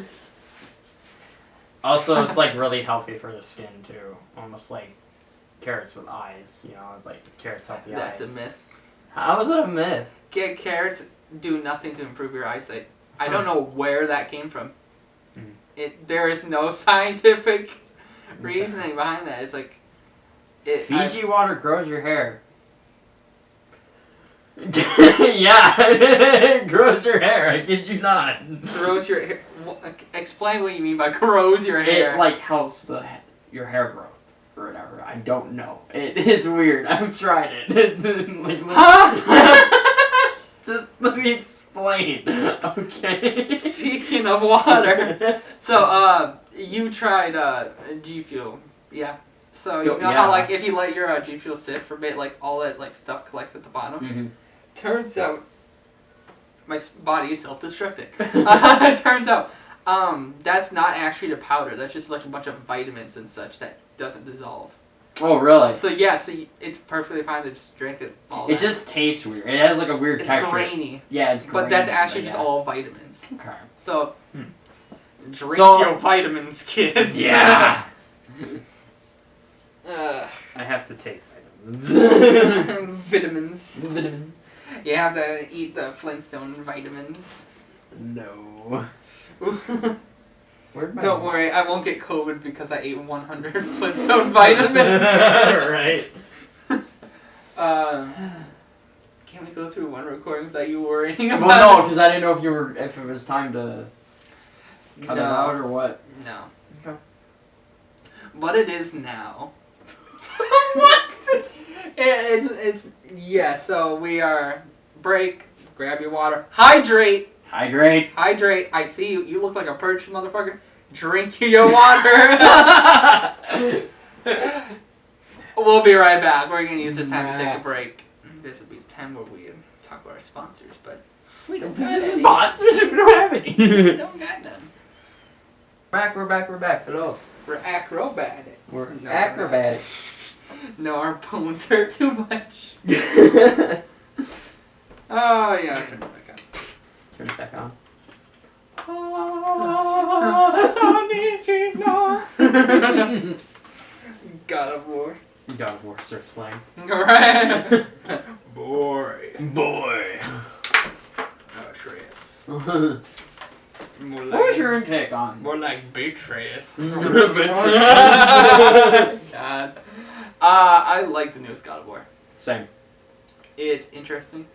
[SPEAKER 1] Also, it's like really healthy for the skin too. Almost like carrots with eyes. You know, like carrots help the eyes.
[SPEAKER 2] That's a myth.
[SPEAKER 1] How is it a myth?
[SPEAKER 2] Carrots do nothing to improve your eyesight. I don't know where that came from. There is no scientific reasoning behind that. It's like
[SPEAKER 1] Fiji water grows your hair. Yeah, it grows your hair. I kid you not.
[SPEAKER 2] Grows your hair. Explain what you mean by grows your hair.
[SPEAKER 1] It like helps your hair growth or whatever. I don't know. It's weird. I've tried it. Just let me explain. Okay.
[SPEAKER 2] Speaking of water, so you tried G Fuel, yeah. So you know how like if you let your G Fuel sit for a bit, like all that like stuff collects at the bottom.
[SPEAKER 1] Mm-hmm.
[SPEAKER 2] Turns out my body is self-destructing. Turns out that's not actually the powder. That's just like a bunch of vitamins and such that doesn't dissolve.
[SPEAKER 1] Oh really?
[SPEAKER 2] So yeah, it's perfectly fine to just drink it all.
[SPEAKER 1] It just tastes weird. It has like a weird texture.
[SPEAKER 2] It's grainy.
[SPEAKER 1] Yeah, it's grainy.
[SPEAKER 2] But that's actually just all vitamins.
[SPEAKER 1] Okay.
[SPEAKER 2] So drink your vitamins, kids.
[SPEAKER 1] Yeah.
[SPEAKER 2] I
[SPEAKER 1] have to take vitamins.
[SPEAKER 2] Vitamins.
[SPEAKER 1] Vitamins.
[SPEAKER 2] You have to eat the Flintstone vitamins.
[SPEAKER 1] No.
[SPEAKER 2] Don't worry, I won't get COVID because I ate 100 Flintstone vitamins.
[SPEAKER 1] Right.
[SPEAKER 2] Can we go through one recording without you worrying about
[SPEAKER 1] Well, no, because I didn't know if it was time to cut it out or what.
[SPEAKER 2] No.
[SPEAKER 1] Okay.
[SPEAKER 2] But it is now. What? Yeah, so we are break, grab your water, hydrate. Hydrate. I see you. You look like a perch, motherfucker. Drink your water. We'll be right back. We're going to use this time to take a break. This will be the time where we talk about our sponsors, but we don't got any.
[SPEAKER 1] Sponsors? We don't have any.
[SPEAKER 2] We don't got none.
[SPEAKER 1] We're back. Hello.
[SPEAKER 2] We're acrobatics.
[SPEAKER 1] We're acrobatics.
[SPEAKER 2] No, our bones hurt too much. Oh, yeah, I'll turn it back on.
[SPEAKER 1] Turn it back on.
[SPEAKER 2] God of War.
[SPEAKER 1] God of War starts playing.
[SPEAKER 2] Alright. Boy. Atreus.
[SPEAKER 1] What was your intake on?
[SPEAKER 2] More like Beatrice.
[SPEAKER 1] God.
[SPEAKER 2] God. I like the newest God of War.
[SPEAKER 1] Same.
[SPEAKER 2] It's interesting.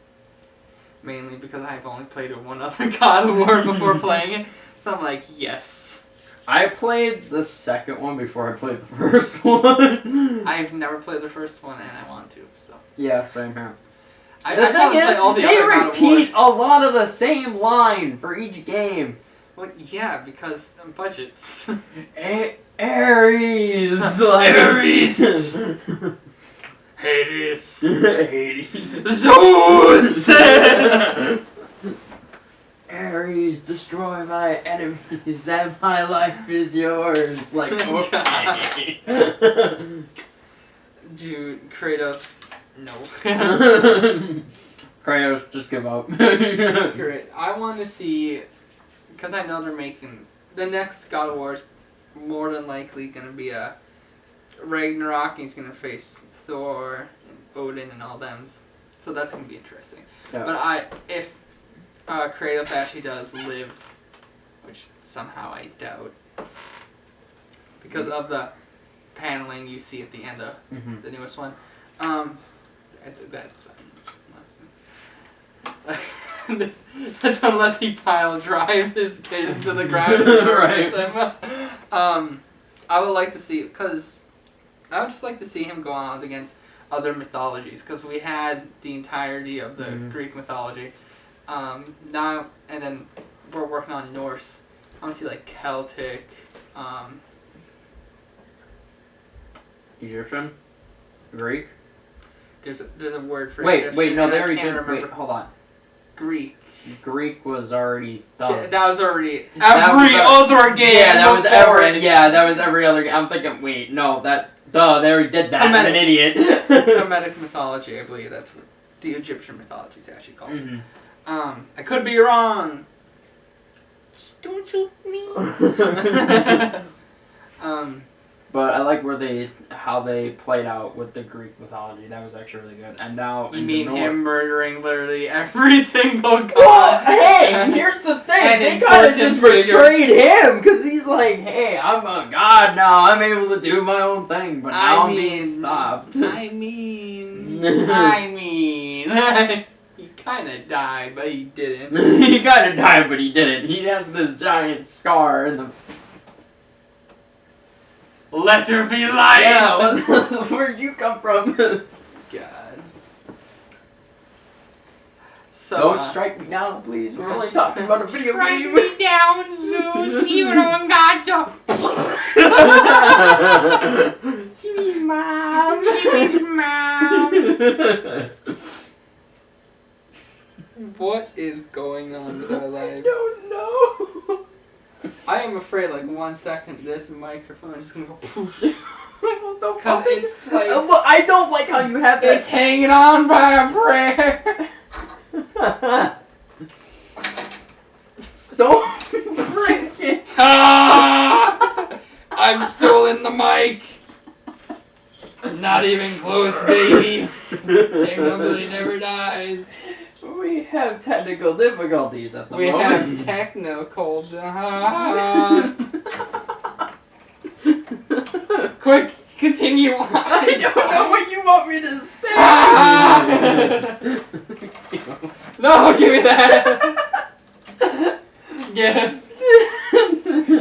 [SPEAKER 2] Mainly because I've only played one other God of War before playing it. So I'm like, yes.
[SPEAKER 1] I played the second one before I played the first one.
[SPEAKER 2] I've never played the first one and I want to, so.
[SPEAKER 1] Yeah, same here.
[SPEAKER 2] I just want to play all the other God of Wars.
[SPEAKER 1] They repeat a lot of the same line for each game.
[SPEAKER 2] Well, yeah, because budgets.
[SPEAKER 1] Ares!
[SPEAKER 2] Ares! Hades!
[SPEAKER 1] Zeus! Ares, destroy my enemies and my life is yours. Like, okay.
[SPEAKER 2] Dude, Kratos, no.
[SPEAKER 1] Kratos, just give up.
[SPEAKER 2] Great. I want to see, because I know they're making, the next God of War is more than likely going to be a Ragnarok, and he's going to face Thor and Odin and all them. So that's going to be interesting.
[SPEAKER 1] Yeah.
[SPEAKER 2] But if Kratos actually does live, which somehow I doubt, because of the paneling you see at the end of
[SPEAKER 1] Mhm.
[SPEAKER 2] the newest one. That's unless he pile drives his kid into the ground.
[SPEAKER 1] Right.
[SPEAKER 2] I would like to see, because I would just like to see him go out against other mythologies, because we had the entirety of the Greek mythology. Now, and then we're working on Norse. I want to see like Celtic,
[SPEAKER 1] Egyptian, Greek.
[SPEAKER 2] There's a word for
[SPEAKER 1] Wait,
[SPEAKER 2] Egyptian.
[SPEAKER 1] no,
[SPEAKER 2] and
[SPEAKER 1] they
[SPEAKER 2] I
[SPEAKER 1] already
[SPEAKER 2] can't
[SPEAKER 1] did.
[SPEAKER 2] remember.
[SPEAKER 1] Wait, hold on.
[SPEAKER 2] Greek.
[SPEAKER 1] Greek was already done.
[SPEAKER 2] That was already
[SPEAKER 1] That was
[SPEAKER 2] every
[SPEAKER 1] a-
[SPEAKER 2] other game.
[SPEAKER 1] Yeah, that was
[SPEAKER 2] before
[SPEAKER 1] every.
[SPEAKER 2] it.
[SPEAKER 1] Yeah, that was every other. I'm thinking. Wait, no, that. Duh, they already did that. I'm an
[SPEAKER 2] Kemetic.
[SPEAKER 1] idiot.
[SPEAKER 2] Kemetic mythology, I believe that's what the Egyptian mythology is actually called.
[SPEAKER 1] Mhm.
[SPEAKER 2] I could be wrong. Don't shoot me.
[SPEAKER 1] But I like how they played out with the Greek mythology. That was actually really good. And now
[SPEAKER 2] You
[SPEAKER 1] in
[SPEAKER 2] mean
[SPEAKER 1] the North,
[SPEAKER 2] him murdering literally every single god?
[SPEAKER 1] Well, hey, here's the thing.
[SPEAKER 2] An
[SPEAKER 1] They kind of just
[SPEAKER 2] important figure.
[SPEAKER 1] betrayed him because he's like, hey, I'm a god now. I'm able to do my own thing, but now I'm being stopped.
[SPEAKER 2] I mean, he kind of died, but he didn't.
[SPEAKER 1] He kind of died, but he didn't. He has this giant scar in the.
[SPEAKER 2] Let there be light.
[SPEAKER 1] Yeah, where'd you come from?
[SPEAKER 2] God. So,
[SPEAKER 1] Don't strike me down, please. We're only talking about a video
[SPEAKER 2] strike
[SPEAKER 1] game.
[SPEAKER 2] me down, Zeus. You don't got to. Give me mom. Give me mom. What is going on with our lives?
[SPEAKER 1] I don't know.
[SPEAKER 2] I am afraid, like 1 second, this microphone is gonna go poof.
[SPEAKER 1] What the
[SPEAKER 2] Because
[SPEAKER 1] fuck?
[SPEAKER 2] it's like.
[SPEAKER 1] Look, I don't like how you have that.
[SPEAKER 2] It's hanging on by a prayer.
[SPEAKER 1] Don't break it.
[SPEAKER 2] Ah! I've stolen the mic. Not even close, baby. Technically never dies.
[SPEAKER 1] We have technical difficulties at the
[SPEAKER 2] We
[SPEAKER 1] moment.
[SPEAKER 2] have technical. Quick, continue on.
[SPEAKER 1] I don't know what you want me to say.
[SPEAKER 2] No, give me that. Yeah.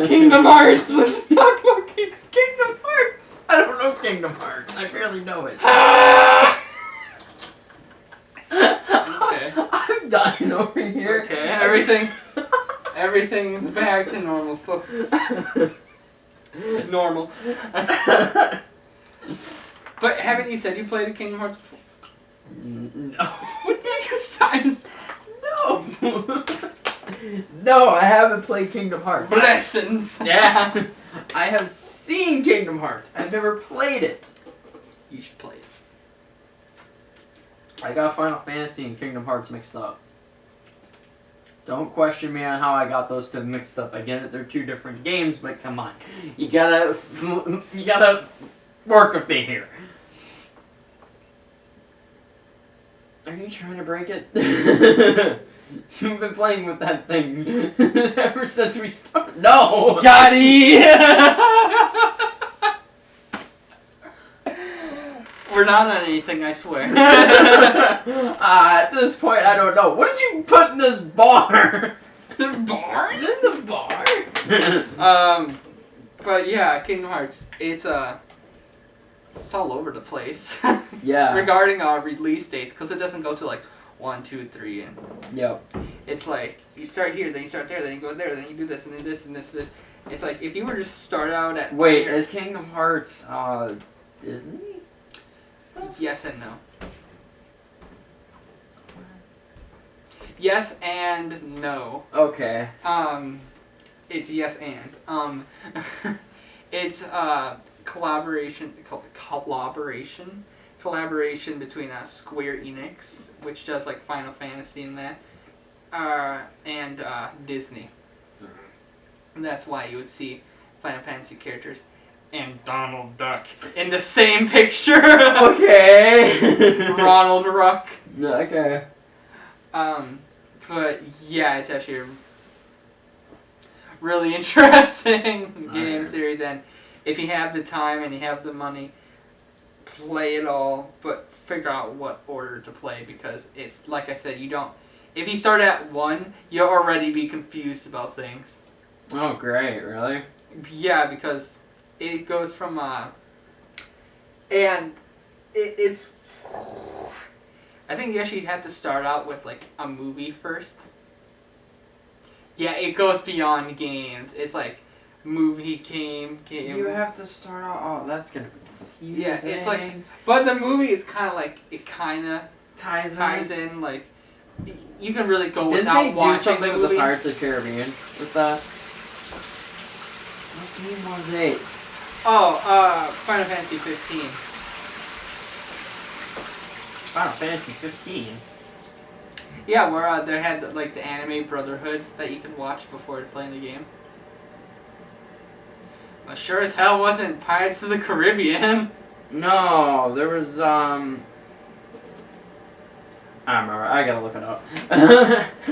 [SPEAKER 2] Kingdom Hearts. Let's talk about
[SPEAKER 1] Kingdom Hearts. I don't know Kingdom Hearts. I barely know it.
[SPEAKER 2] Okay.
[SPEAKER 1] I'm dying over here.
[SPEAKER 2] Okay, everything's back to normal, folks. Normal. But haven't you said you played a Kingdom Hearts before?
[SPEAKER 1] No.
[SPEAKER 2] What did you just say?
[SPEAKER 1] No. No, I haven't played Kingdom Hearts.
[SPEAKER 2] Blessings.
[SPEAKER 1] Yeah. I have seen Kingdom Hearts. I've never played it.
[SPEAKER 2] You should play it.
[SPEAKER 1] I got Final Fantasy and Kingdom Hearts mixed up. Don't question me on how I got those two mixed up. I get it, they're two different games, but come on. You gotta work with me here. Are you trying to break it? You've been playing with that thing ever since we started. No!
[SPEAKER 2] Got it! We're not on anything, I swear.
[SPEAKER 1] At this point, I don't know. What did you put in this bar?
[SPEAKER 2] The bar?
[SPEAKER 1] In the bar?
[SPEAKER 2] But yeah, Kingdom Hearts. It's all over the place.
[SPEAKER 1] Yeah.
[SPEAKER 2] Regarding our release dates, because it doesn't go to like 1, 2, 3, and
[SPEAKER 1] Yep.
[SPEAKER 2] it's like you start here, then you start there, then you go there, then you do this, and then this, and this, and this. It's like if you were to start out at
[SPEAKER 1] Wait,
[SPEAKER 2] here-
[SPEAKER 1] is Kingdom Hearts Disney stuff?
[SPEAKER 2] Yes and no. Yes and no.
[SPEAKER 1] Okay.
[SPEAKER 2] It's yes and. It's collaboration between Square Enix, which does like Final Fantasy and that, and Disney. And that's why you would see Final Fantasy characters and Donald Duck in the same picture.
[SPEAKER 1] Okay.
[SPEAKER 2] Ronald Ruck.
[SPEAKER 1] Okay.
[SPEAKER 2] But yeah, it's actually a really interesting game
[SPEAKER 1] Alright.
[SPEAKER 2] series, and if you have the time and you have the money, play it all, but figure out what order to play, because it's like I said, you don't. If you start at 1, you'll already be confused about things.
[SPEAKER 1] Oh, great! Really?
[SPEAKER 2] Yeah, because it goes from and it's. I think you actually have to start out with like a movie first. Yeah, it goes beyond games. It's like movie game.
[SPEAKER 1] You have to start out. Oh, that's gonna be confusing.
[SPEAKER 2] Yeah, it's like, but the movie is kind of like it kind of
[SPEAKER 1] ties
[SPEAKER 2] in like you can really go
[SPEAKER 1] Didn't
[SPEAKER 2] without
[SPEAKER 1] they do
[SPEAKER 2] watching
[SPEAKER 1] something
[SPEAKER 2] the
[SPEAKER 1] with
[SPEAKER 2] movie.
[SPEAKER 1] the Pirates of the Caribbean with that? What game was it?
[SPEAKER 2] Oh, Final Fantasy 15.
[SPEAKER 1] Final Fantasy 15.
[SPEAKER 2] Yeah, where they had like the anime Brotherhood that you could watch before playing the game. Well, sure as hell wasn't Pirates of the Caribbean.
[SPEAKER 1] No, there was I don't remember. I gotta look it up.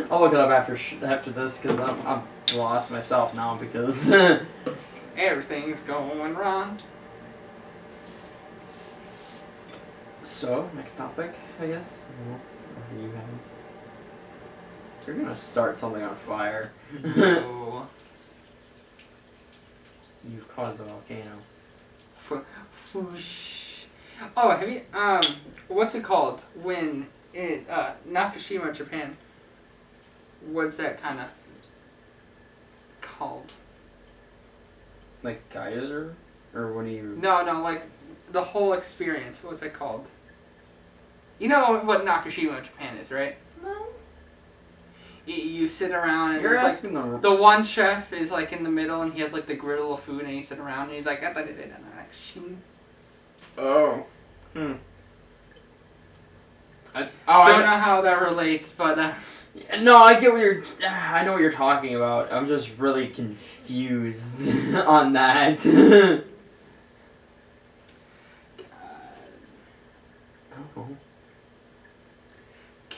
[SPEAKER 1] I'll look it up after this because I'm lost myself now because
[SPEAKER 2] Everything's going wrong.
[SPEAKER 1] So next topic, I guess. What do you have? You're gonna start something on fire.
[SPEAKER 2] No.
[SPEAKER 1] You've caused a volcano.
[SPEAKER 2] Whoosh. Oh, have you what's it called when in Nakashima, Japan? What's that kind of called?
[SPEAKER 1] Like geyser, or what do you?
[SPEAKER 2] No, like the whole experience. What's it called? You know what Nakashima, Japan is, right?
[SPEAKER 1] No.
[SPEAKER 2] You sit around and
[SPEAKER 1] You're
[SPEAKER 2] there's like
[SPEAKER 1] asking
[SPEAKER 2] the one chef is like in the middle and he has like the griddle of food and you sit around and he's like
[SPEAKER 1] Oh. Don't
[SPEAKER 2] don't know how that relates, but
[SPEAKER 1] no, I get what you're. I know what you're talking about. I'm just really confused on that. Oh.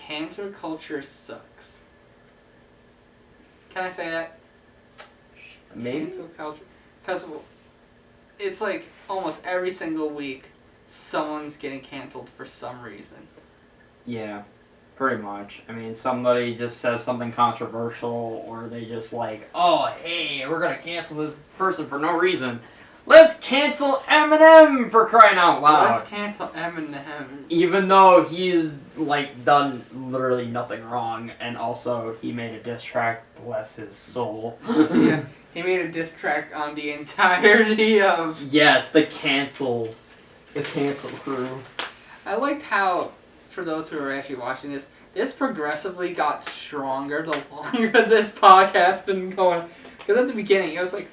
[SPEAKER 2] cancer culture sucks. Can I say that?
[SPEAKER 1] Maybe.
[SPEAKER 2] Cancel culture, because it's like almost every single week someone's getting canceled for some reason.
[SPEAKER 1] Yeah, pretty much. I mean, somebody just says something controversial, or they just like, oh, hey, we're gonna cancel this person for no reason. Let's cancel Eminem for crying out loud.
[SPEAKER 2] Let's cancel Eminem.
[SPEAKER 1] Even though he's like done literally nothing wrong, and also he made a diss track, bless his soul.
[SPEAKER 2] Yeah, he made a diss track on the entirety of.
[SPEAKER 1] Yes, the cancel crew.
[SPEAKER 2] I liked how, for those who are actually watching this progressively got stronger the longer this podcast's been going. Because at the beginning it was like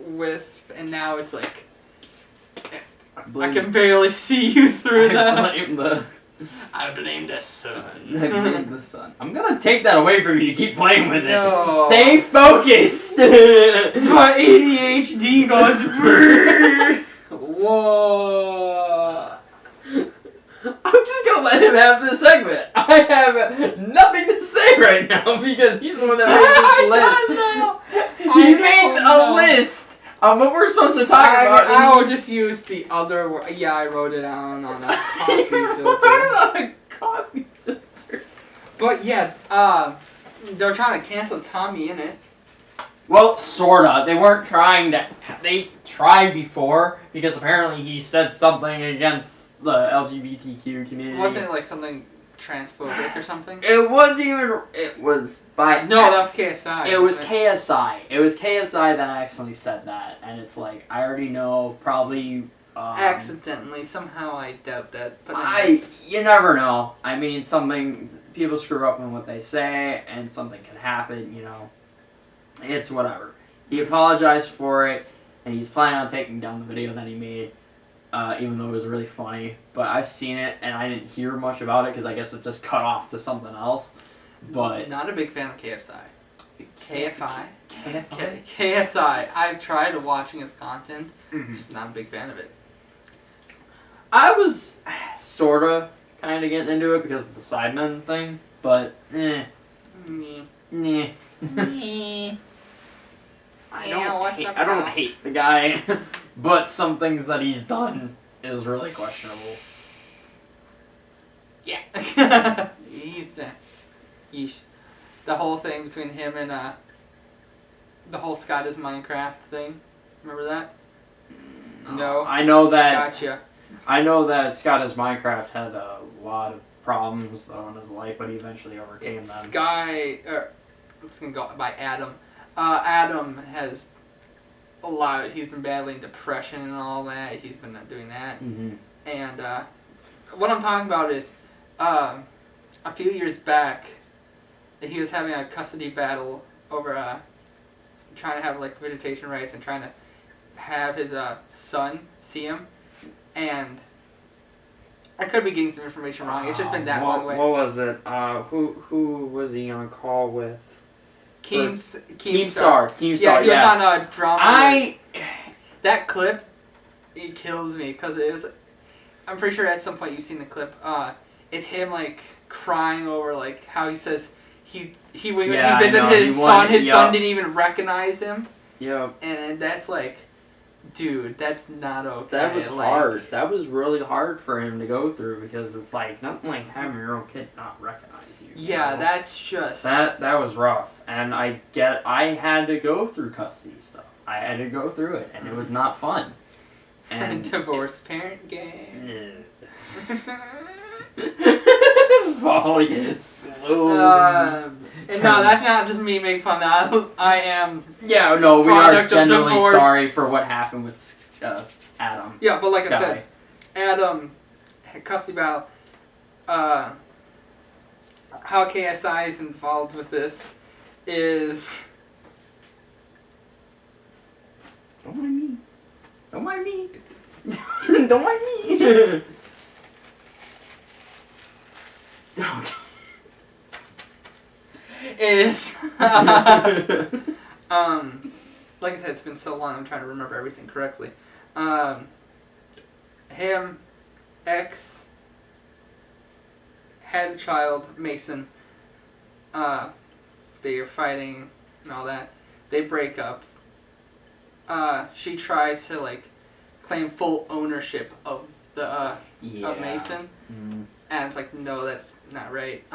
[SPEAKER 2] wisp, and now it's like I can barely see you through that. I blame the sun.
[SPEAKER 1] I blame the sun. I'm gonna take that away from you to keep playing with it.
[SPEAKER 2] No.
[SPEAKER 1] Stay focused.
[SPEAKER 2] My ADHD goes brrrr. Whoa.
[SPEAKER 1] I'm just gonna let him have this segment. I have nothing to say right now because he's the one that made this list. He made a list of what we're supposed to talk about.
[SPEAKER 2] I will just use the other word. Yeah, I wrote it down on a coffee filter.
[SPEAKER 1] on a coffee filter.
[SPEAKER 2] But yeah, they're trying to cancel Tommy Innit.
[SPEAKER 1] Well, sorta. They weren't trying to. They tried before because apparently he said something against the LGBTQ community.
[SPEAKER 2] Wasn't it like something transphobic or something?
[SPEAKER 1] It wasn't even. It was by.
[SPEAKER 2] No, that's KSI.
[SPEAKER 1] It was KSI. It was KSI that accidentally said that, and it's like I already know. Probably.
[SPEAKER 2] Accidentally. Somehow I doubt that. But
[SPEAKER 1] you never know. I mean, people screw up in what they say, and something can happen. You know. It's whatever. He apologized for it, and he's planning on taking down the video that he made. Even though it was really funny, but I've seen it and I didn't hear much about it because I guess it just cut off to something else. But
[SPEAKER 2] not a big fan of KSI. KSI. I've tried watching his content. Just not a big fan of it.
[SPEAKER 1] I was sorta kind of getting into it because of the Sidemen thing, but
[SPEAKER 2] Meh.
[SPEAKER 1] I
[SPEAKER 2] Yeah, what's up,
[SPEAKER 1] don't
[SPEAKER 2] Doc?
[SPEAKER 1] hate the guy, but some things that he's done is really questionable.
[SPEAKER 2] Yeah. He's yeesh. The whole thing between him and the whole Scott is Minecraft thing. Remember that? No.
[SPEAKER 1] I know that.
[SPEAKER 2] Gotcha.
[SPEAKER 1] I know that Scott is Minecraft had a lot of problems though in his life, but he eventually overcame them.
[SPEAKER 2] Sky, I'm just gonna go by Adam. Adam has a lot. He's been battling depression and all that. He's been doing that.
[SPEAKER 1] Mm-hmm.
[SPEAKER 2] And what I'm talking about is, a few years back, he was having a custody battle over trying to have like vegetation rights and trying to have his son see him. And I could be getting some information wrong. It's just been that long way.
[SPEAKER 1] What was it? Who was he on call with?
[SPEAKER 2] Keemstar.
[SPEAKER 1] Keemstar.
[SPEAKER 2] Yeah, he was on a drama. That clip, it kills me because it was. I'm pretty sure at some point you've seen the clip. It's him like crying over like how he says when he visited his son, his son didn't even recognize him.
[SPEAKER 1] Yep.
[SPEAKER 2] And that's like, dude, that's not okay.
[SPEAKER 1] That was hard. That was really hard for him to go through because it's like nothing like having your own kid not recognize you.
[SPEAKER 2] Yeah,
[SPEAKER 1] you know?
[SPEAKER 2] that's just
[SPEAKER 1] that was rough, and I had to go through custody stuff. I had to go through it, and it was not fun. And
[SPEAKER 2] divorced parent game.
[SPEAKER 1] Volley slowly.
[SPEAKER 2] No, that's not just me making fun of that. I am.
[SPEAKER 1] Yeah, no, we are genuinely
[SPEAKER 2] divorce.
[SPEAKER 1] sorry for what happened with Adam.
[SPEAKER 2] Yeah, but like
[SPEAKER 1] Sky.
[SPEAKER 2] I said, Adam had custody battle. How KSI is involved with this is.
[SPEAKER 1] Don't mind me. Don't mind me. Don't mind me.
[SPEAKER 2] Is like I said, it's been so long. I'm trying to remember everything correctly. Him, X, had a child, Mason. They are fighting and all that. They break up. She tries to like claim full ownership of the of Mason, and it's like, no, that's not right.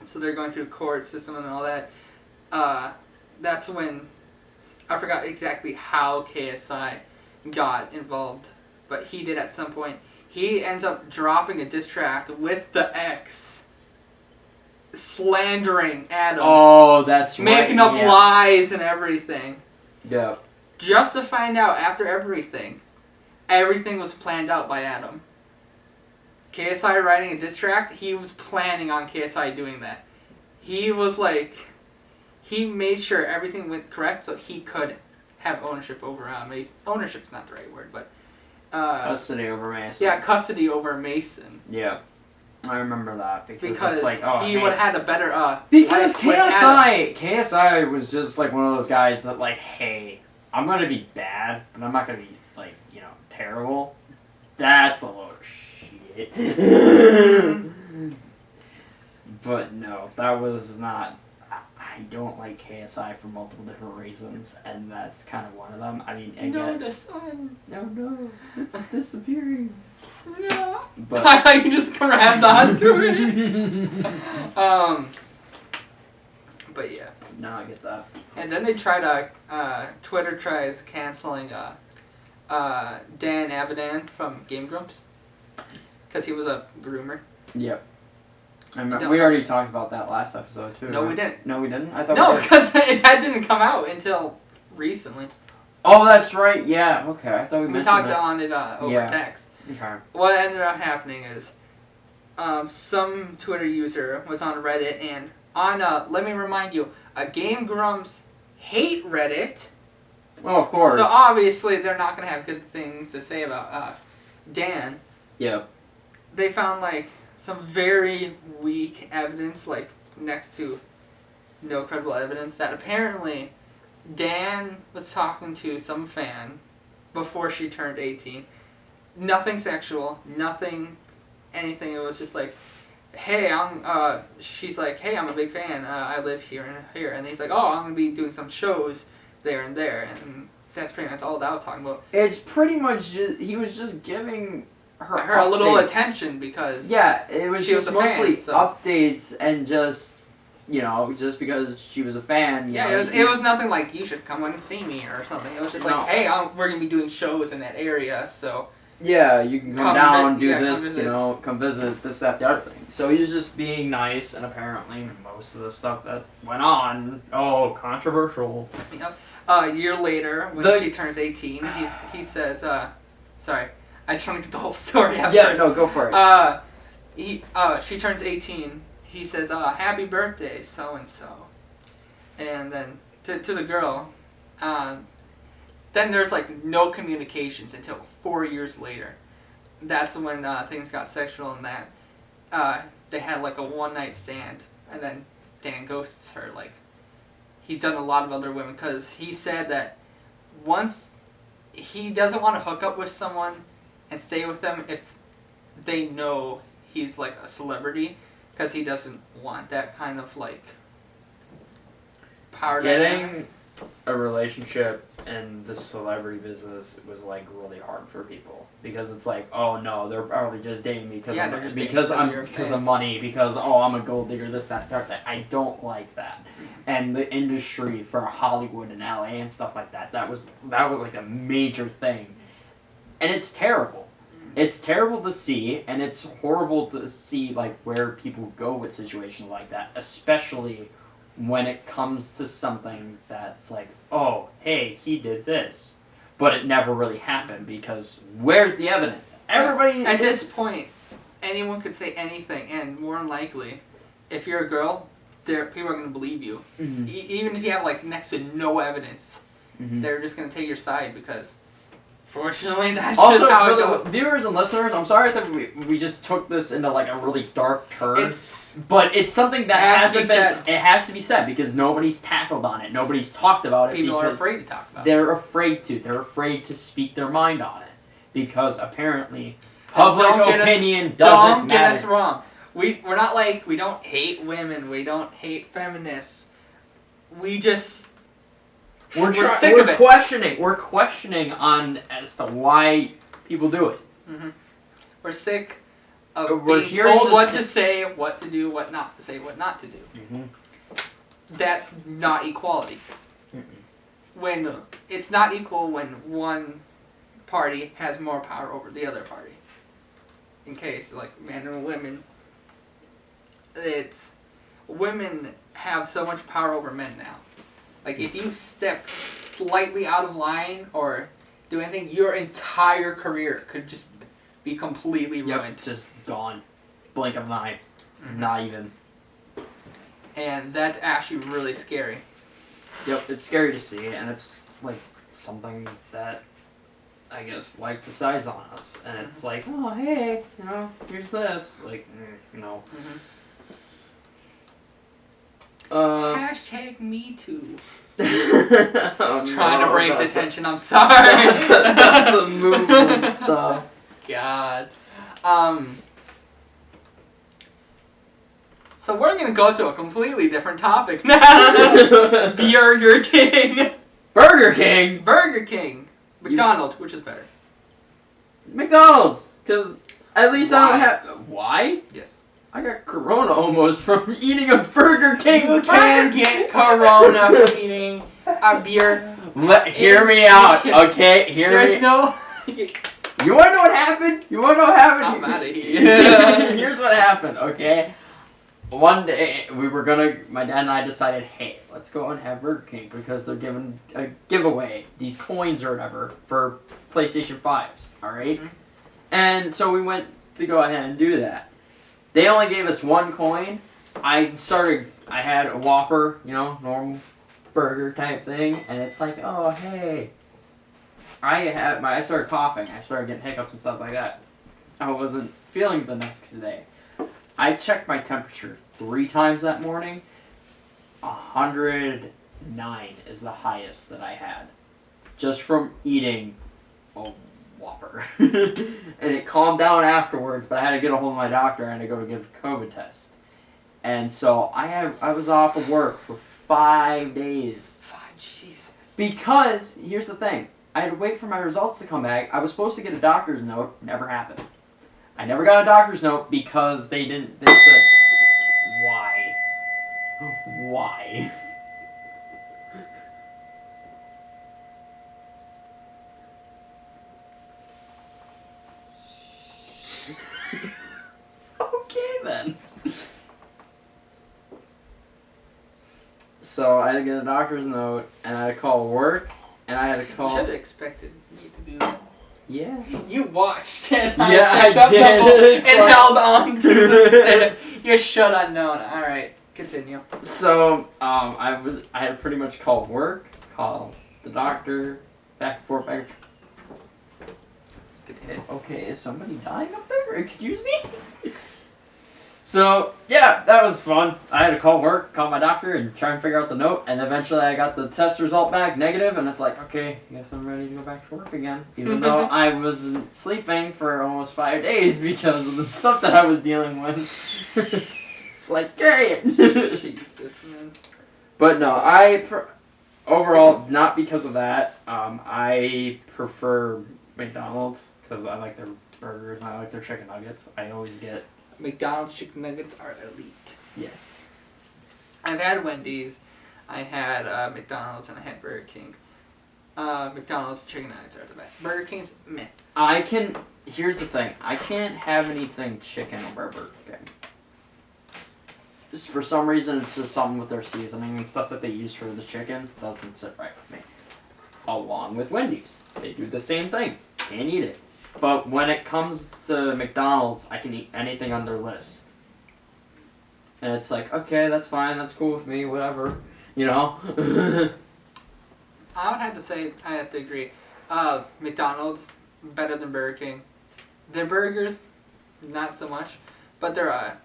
[SPEAKER 2] So they're going through court system and all that. That's when I forgot exactly how KSI got involved, but he did at some point. He ends up dropping a diss track with the X, slandering Adam.
[SPEAKER 1] Oh, that's right.
[SPEAKER 2] Making up lies and everything.
[SPEAKER 1] Yeah.
[SPEAKER 2] Just to find out after everything was planned out by Adam. KSI writing a diss track, he was planning on KSI doing that. He was like, he made sure everything went correct so he could have ownership over Mason. Ownership's not the right word, but
[SPEAKER 1] custody over Mason.
[SPEAKER 2] Yeah, custody over Mason.
[SPEAKER 1] Yeah, I remember that because it's like,
[SPEAKER 2] he would have had a better
[SPEAKER 1] because KSI was just like one of those guys that like, hey, I'm gonna be bad, but I'm not gonna be like, terrible. That's a load of shit. But no, that was not. I don't like KSI for multiple different reasons, and that's kind of one of them. I mean, again,
[SPEAKER 2] the sun.
[SPEAKER 1] No, it's disappearing.
[SPEAKER 2] No.
[SPEAKER 1] But
[SPEAKER 2] I thought you just grabbed onto it. But yeah.
[SPEAKER 1] No, I get that.
[SPEAKER 2] And then they try to. Twitter tries canceling Dan Avidan from Game Grumps because he was a groomer.
[SPEAKER 1] Yep. We already talked about that last episode too.
[SPEAKER 2] No,
[SPEAKER 1] right?
[SPEAKER 2] we didn't.
[SPEAKER 1] No, we didn't. I thought.
[SPEAKER 2] No, because that didn't come out until recently.
[SPEAKER 1] Oh, that's right. Yeah. Okay. I thought
[SPEAKER 2] we talked on it over text.
[SPEAKER 1] Okay.
[SPEAKER 2] What ended up happening is, some Twitter user was on Reddit and let me remind you, Game Grumps hate Reddit.
[SPEAKER 1] Oh, of course.
[SPEAKER 2] So obviously they're not gonna have good things to say about Dan.
[SPEAKER 1] Yep.
[SPEAKER 2] They found like some very weak evidence, like next to no credible evidence, that apparently Dan was talking to some fan before she turned 18. Nothing sexual, nothing, anything. It was just like, hey, she's like, hey, I'm a big fan. I live here and here. And he's like, oh, I'm going to be doing some shows there and there. And That's pretty much all that I was talking about.
[SPEAKER 1] It's pretty much just, he was just giving her
[SPEAKER 2] A little
[SPEAKER 1] updates.
[SPEAKER 2] attention because
[SPEAKER 1] Yeah, it was
[SPEAKER 2] she was
[SPEAKER 1] just
[SPEAKER 2] a
[SPEAKER 1] mostly
[SPEAKER 2] fan, so.
[SPEAKER 1] updates and just, just because she was a fan.
[SPEAKER 2] Yeah, it was nothing like you should come and see me or something. It was just like,
[SPEAKER 1] No.
[SPEAKER 2] hey, we're gonna be doing shows in that area, so
[SPEAKER 1] Yeah, you can come
[SPEAKER 2] Come
[SPEAKER 1] down,
[SPEAKER 2] vi- yeah,
[SPEAKER 1] do
[SPEAKER 2] come
[SPEAKER 1] this,
[SPEAKER 2] visit.
[SPEAKER 1] come visit, this, that, the other thing. So he was just being nice, and apparently most of the stuff that went on, controversial.
[SPEAKER 2] a year later when
[SPEAKER 1] The-
[SPEAKER 2] she turns 18, he says, sorry, I just want to get the whole story out
[SPEAKER 1] Yeah,
[SPEAKER 2] first.
[SPEAKER 1] no, go for it.
[SPEAKER 2] She turns 18. He says, "Happy birthday, so and so," and then to the girl. Then there's like no communications until 4 years later. That's when things got sexual and that they had like a one night stand, and then Dan ghosts her. Like he's done a lot of other women because he said that once he doesn't want to hook up with someone and stay with them if they know he's like a celebrity, because he doesn't want that kind of like power dynamic.
[SPEAKER 1] Getting a relationship in the celebrity business was like really hard for people because it's like, oh no, they're probably just dating me because
[SPEAKER 2] Yeah,
[SPEAKER 1] I'm
[SPEAKER 2] they're just dating
[SPEAKER 1] because
[SPEAKER 2] because
[SPEAKER 1] I'm
[SPEAKER 2] you're a
[SPEAKER 1] because
[SPEAKER 2] fan.
[SPEAKER 1] of money, because I'm a gold digger, this, that, the other thing. I don't like that. And the industry for Hollywood and LA and stuff like that was like a major thing. And it's terrible. It's terrible to see, and it's horrible to see like where people go with situations like that, especially when it comes to something that's like, oh, hey, he did this, but it never really happened because where's the evidence? Everybody
[SPEAKER 2] At this point, anyone could say anything, and more than likely, if you're a girl, people are gonna believe you.
[SPEAKER 1] Mhm.
[SPEAKER 2] Even if you have like next to no evidence,
[SPEAKER 1] Mhm.
[SPEAKER 2] they're just gonna take your side because, fortunately, that's
[SPEAKER 1] Also,
[SPEAKER 2] just how
[SPEAKER 1] for
[SPEAKER 2] it
[SPEAKER 1] the
[SPEAKER 2] goes.
[SPEAKER 1] viewers and listeners, I'm sorry that we just took this into like a really dark turn.
[SPEAKER 2] It's
[SPEAKER 1] But it's something that
[SPEAKER 2] Has to
[SPEAKER 1] hasn't
[SPEAKER 2] be
[SPEAKER 1] been.
[SPEAKER 2] said.
[SPEAKER 1] It has to be said because nobody's tackled on it. Nobody's talked about it.
[SPEAKER 2] people are
[SPEAKER 1] because
[SPEAKER 2] afraid to talk about.
[SPEAKER 1] They're afraid to. They're afraid to speak their mind on it because apparently
[SPEAKER 2] Don't
[SPEAKER 1] public
[SPEAKER 2] get us-
[SPEAKER 1] opinion doesn't
[SPEAKER 2] Don't get
[SPEAKER 1] matter.
[SPEAKER 2] us wrong. We're not like we don't hate women. We don't hate feminists. We just
[SPEAKER 1] We're
[SPEAKER 2] sick of it.
[SPEAKER 1] questioning. We're questioning on as to why people do it.
[SPEAKER 2] we're sick of
[SPEAKER 1] We're
[SPEAKER 2] being
[SPEAKER 1] hearing
[SPEAKER 2] told
[SPEAKER 1] the
[SPEAKER 2] what
[SPEAKER 1] s-
[SPEAKER 2] to say, what to do, what not to say, what not to do. That's not equality. When it's not equal when one party has more power over the other party. In case like men and women, it's women have so much power over men now. Like if you step slightly out of line or do anything, your entire career could just be completely ruined.
[SPEAKER 1] Yep, just gone. Blink of an eye.
[SPEAKER 2] Mhm.
[SPEAKER 1] Not even.
[SPEAKER 2] And that's actually really scary.
[SPEAKER 1] Yep, it's scary to see, and it's like something that I guess life decides on us, and it's like, oh hey, here's this, like, no.
[SPEAKER 2] Hashtag me too.
[SPEAKER 1] Oh,
[SPEAKER 2] Trying to
[SPEAKER 1] no,
[SPEAKER 2] break the
[SPEAKER 1] not
[SPEAKER 2] tension, I'm sorry.
[SPEAKER 1] the movement stuff.
[SPEAKER 2] God. So we're gonna go to a completely different topic now. Burger King.
[SPEAKER 1] Burger King,
[SPEAKER 2] Burger King. McDonald's, which is better?
[SPEAKER 1] McDonald's, because at least I
[SPEAKER 2] Why?
[SPEAKER 1] don't have. Why?
[SPEAKER 2] Yes.
[SPEAKER 1] I got corona almost from eating a Burger King.
[SPEAKER 2] You can get corona from eating a beer.
[SPEAKER 1] Hear me out, okay? Hear
[SPEAKER 2] There's
[SPEAKER 1] me.
[SPEAKER 2] no.
[SPEAKER 1] You wanna know what happened?
[SPEAKER 2] I'm outta here.
[SPEAKER 1] Here's what happened, okay? One day my dad and I decided, hey, let's go and have Burger King because they're giving a giveaway, these coins or whatever, for PlayStation 5s, alright?
[SPEAKER 2] Mhm.
[SPEAKER 1] And so we went to go ahead and do that. They only gave us one coin. I had a Whopper, normal burger type thing, and it's like, oh, hey. I started coughing. I started getting hiccups and stuff like that. I wasn't feeling the next day. I checked my temperature 3 times that morning. 109 is the highest that I had. Just from eating a Whopper. And it calmed down afterwards, but I had to get a hold of my doctor. I had to go to get a COVID test. And so I was off of work for 5 days.
[SPEAKER 2] Jesus.
[SPEAKER 1] Because, here's the thing. I had to wait for my results to come back. I was supposed to get a doctor's note. Never happened. I never got a doctor's note because they said, why? Why? Okay then. So I had to get a doctor's note, and I had to call work, and I had to
[SPEAKER 2] You
[SPEAKER 1] call.
[SPEAKER 2] should have expected me to do that.
[SPEAKER 1] Yeah.
[SPEAKER 2] You watched as
[SPEAKER 1] Yeah,
[SPEAKER 2] I picked
[SPEAKER 1] I
[SPEAKER 2] up the
[SPEAKER 1] did.
[SPEAKER 2] book
[SPEAKER 1] It's
[SPEAKER 2] and
[SPEAKER 1] like-
[SPEAKER 2] held on to the stick. You should have known. All right, continue.
[SPEAKER 1] So I had to pretty much call work, call the doctor, back and forth, back and forth.
[SPEAKER 2] Continue.
[SPEAKER 1] Okay, is somebody dying up there? Excuse me? So, yeah, that was fun. I had to call work, call my doctor, and try and figure out the note. And eventually I got the test result back negative, and it's like, okay, I guess I'm ready to go back to work again. Even though I wasn't sleeping for almost 5 days because of the stuff that I was dealing with. It's like, great!
[SPEAKER 2] Jesus, man.
[SPEAKER 1] But no, overall, not because of that, I prefer McDonald's because I like their burgers and I like their chicken nuggets. I always get.
[SPEAKER 2] McDonald's chicken nuggets are elite.
[SPEAKER 1] Yes.
[SPEAKER 2] I've had Wendy's, I had McDonald's, and I had Burger King. McDonald's chicken nuggets are the best. Burger King's meh.
[SPEAKER 1] Here's the thing. I can't have anything chicken over Burger King. Just for some reason, it's just something with their seasoning and stuff that they use for the chicken doesn't sit right with me. Along with Wendy's. They do the same thing. Can't eat it. But when it comes to McDonald's, I can eat anything on their list. And it's like, okay, that's fine, that's cool with me, whatever. You know?
[SPEAKER 2] I would have to say, I have to agree. McDonald's, better than Burger King. Their burgers, not so much. But their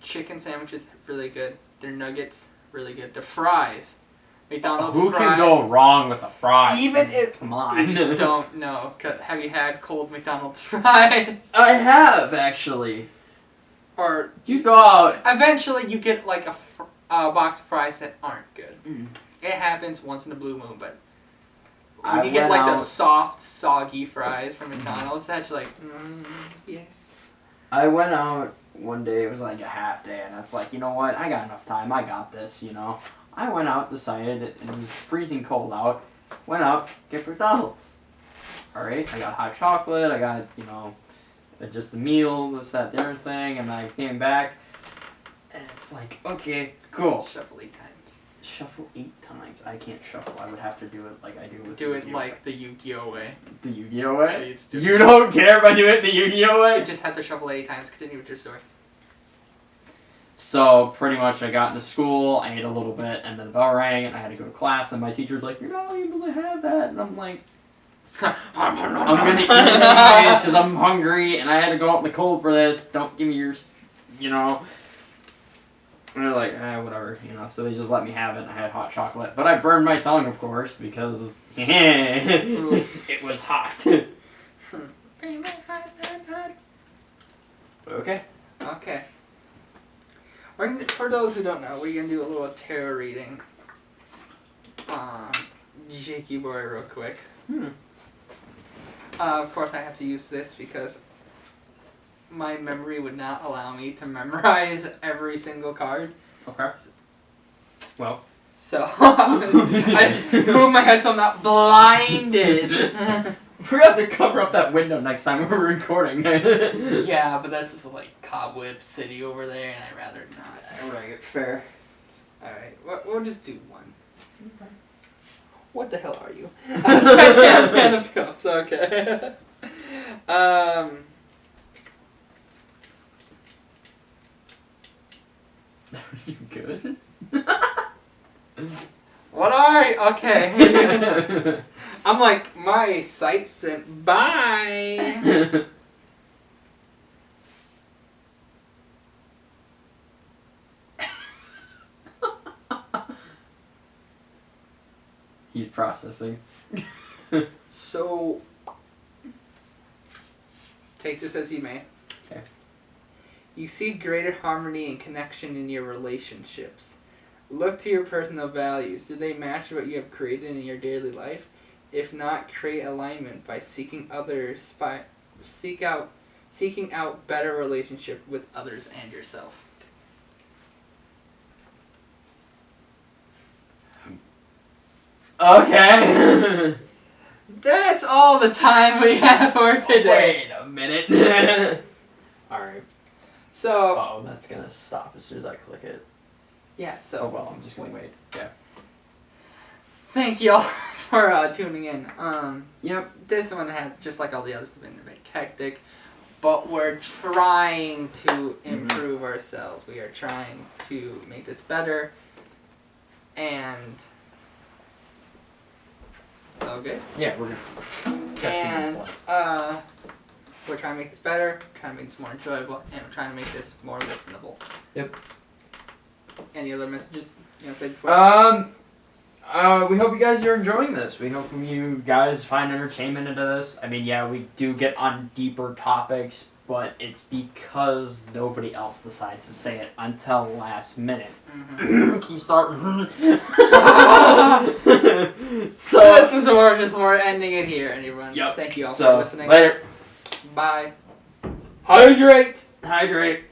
[SPEAKER 2] chicken sandwiches, really good. Their nuggets, really good. The fries. McDonald's
[SPEAKER 1] Who
[SPEAKER 2] fries.
[SPEAKER 1] can go wrong with the fries?
[SPEAKER 2] Even if
[SPEAKER 1] Come on.
[SPEAKER 2] you don't know. Have you had cold McDonald's fries?
[SPEAKER 1] I have, actually.
[SPEAKER 2] Or
[SPEAKER 1] You go out.
[SPEAKER 2] eventually you get like a box of fries that aren't good.
[SPEAKER 1] Mm.
[SPEAKER 2] It happens once in a blue moon, but when
[SPEAKER 1] I
[SPEAKER 2] you get
[SPEAKER 1] went
[SPEAKER 2] like the
[SPEAKER 1] out-
[SPEAKER 2] soft, soggy fries from McDonald's, that's like, yes.
[SPEAKER 1] I went out one day, it was like a half day, and it's like, you know what, I got enough time, I got this, you know. I went out, decided, it was freezing cold out, went out, get McDonald's. Alright, I got hot chocolate, I got, you know, just a meal, this, that, the other thing, and I came back, and it's like, okay, cool.
[SPEAKER 2] Shuffle 8 times.
[SPEAKER 1] Shuffle 8 times. I can't shuffle, I would have to do it like I do with
[SPEAKER 2] Do it
[SPEAKER 1] Yu-Gi-Oh!
[SPEAKER 2] like the Yu-Gi-Oh way.
[SPEAKER 1] The Yu-Gi-Oh way?
[SPEAKER 2] It's stupid.
[SPEAKER 1] You don't care if I do it the Yu-Gi-Oh way?
[SPEAKER 2] You just have to shuffle 8 times. Continue with your story.
[SPEAKER 1] So pretty much I got into school, I ate a little bit, and then the bell rang, and I had to go to class, and my teacher's like, you're not able to have that, and I'm like, I'm gonna eat it anyways, because I'm hungry, and I had to go out in the cold for this, don't give me your, you know. And they're like, whatever, you know, so they just let me have it, and I had hot chocolate. But I burned my tongue, of course, because it was hot. Okay.
[SPEAKER 2] Okay. For those who don't know, we're going to do a little tarot reading on Jakey Boy real quick. Of course, I have to use this because my memory would not allow me to memorize every single card.
[SPEAKER 1] Okay. Well.
[SPEAKER 2] So, I moved my head so I'm not blinded.
[SPEAKER 1] We're gonna have to cover up that window next time we're recording.
[SPEAKER 2] Yeah, but that's just like cobweb city over there, and I'd rather not.
[SPEAKER 1] Alright, fair.
[SPEAKER 2] Alright, we'll just do one. What the hell are you? Ten of Cups, okay.
[SPEAKER 1] Are you good?
[SPEAKER 2] What are you? Okay. I'm like, my site sent bye.
[SPEAKER 1] He's processing.
[SPEAKER 2] So, take this as you may.
[SPEAKER 1] Okay.
[SPEAKER 2] You see greater harmony and connection in your relationships. Look to your personal values. Do they match what you have created in your daily life? If not, create alignment by seeking out better relationship with others and yourself.
[SPEAKER 1] Okay.
[SPEAKER 2] That's all the time we have for today.
[SPEAKER 1] Wait a minute. Alright.
[SPEAKER 2] So,
[SPEAKER 1] Oh, that's gonna stop as soon as I click it.
[SPEAKER 2] yeah,
[SPEAKER 1] Oh
[SPEAKER 2] so
[SPEAKER 1] well, I'm just gonna wait. Yeah.
[SPEAKER 2] thank y'all for tuning in.
[SPEAKER 1] Yep.
[SPEAKER 2] This one had, just like all the others, been a bit hectic, but we're trying to improve ourselves. We are trying to make this better, and it's all good.
[SPEAKER 1] Yeah, we're good.
[SPEAKER 2] And we're trying to make this better, trying to make this more enjoyable, and we're trying to make this more listenable.
[SPEAKER 1] Yep.
[SPEAKER 2] Any other messages you want to say before?
[SPEAKER 1] We hope you guys are enjoying this. We hope you guys find entertainment into this. I mean, yeah, we do get on deeper topics, but it's because nobody else decides to say it until last minute.
[SPEAKER 2] Mm-hmm.
[SPEAKER 1] Keep starting.
[SPEAKER 2] So this is where we're ending it here, everyone.
[SPEAKER 1] Yep.
[SPEAKER 2] Thank you all
[SPEAKER 1] So,
[SPEAKER 2] for listening.
[SPEAKER 1] later.
[SPEAKER 2] Bye. Hydrate.
[SPEAKER 1] Hydrate.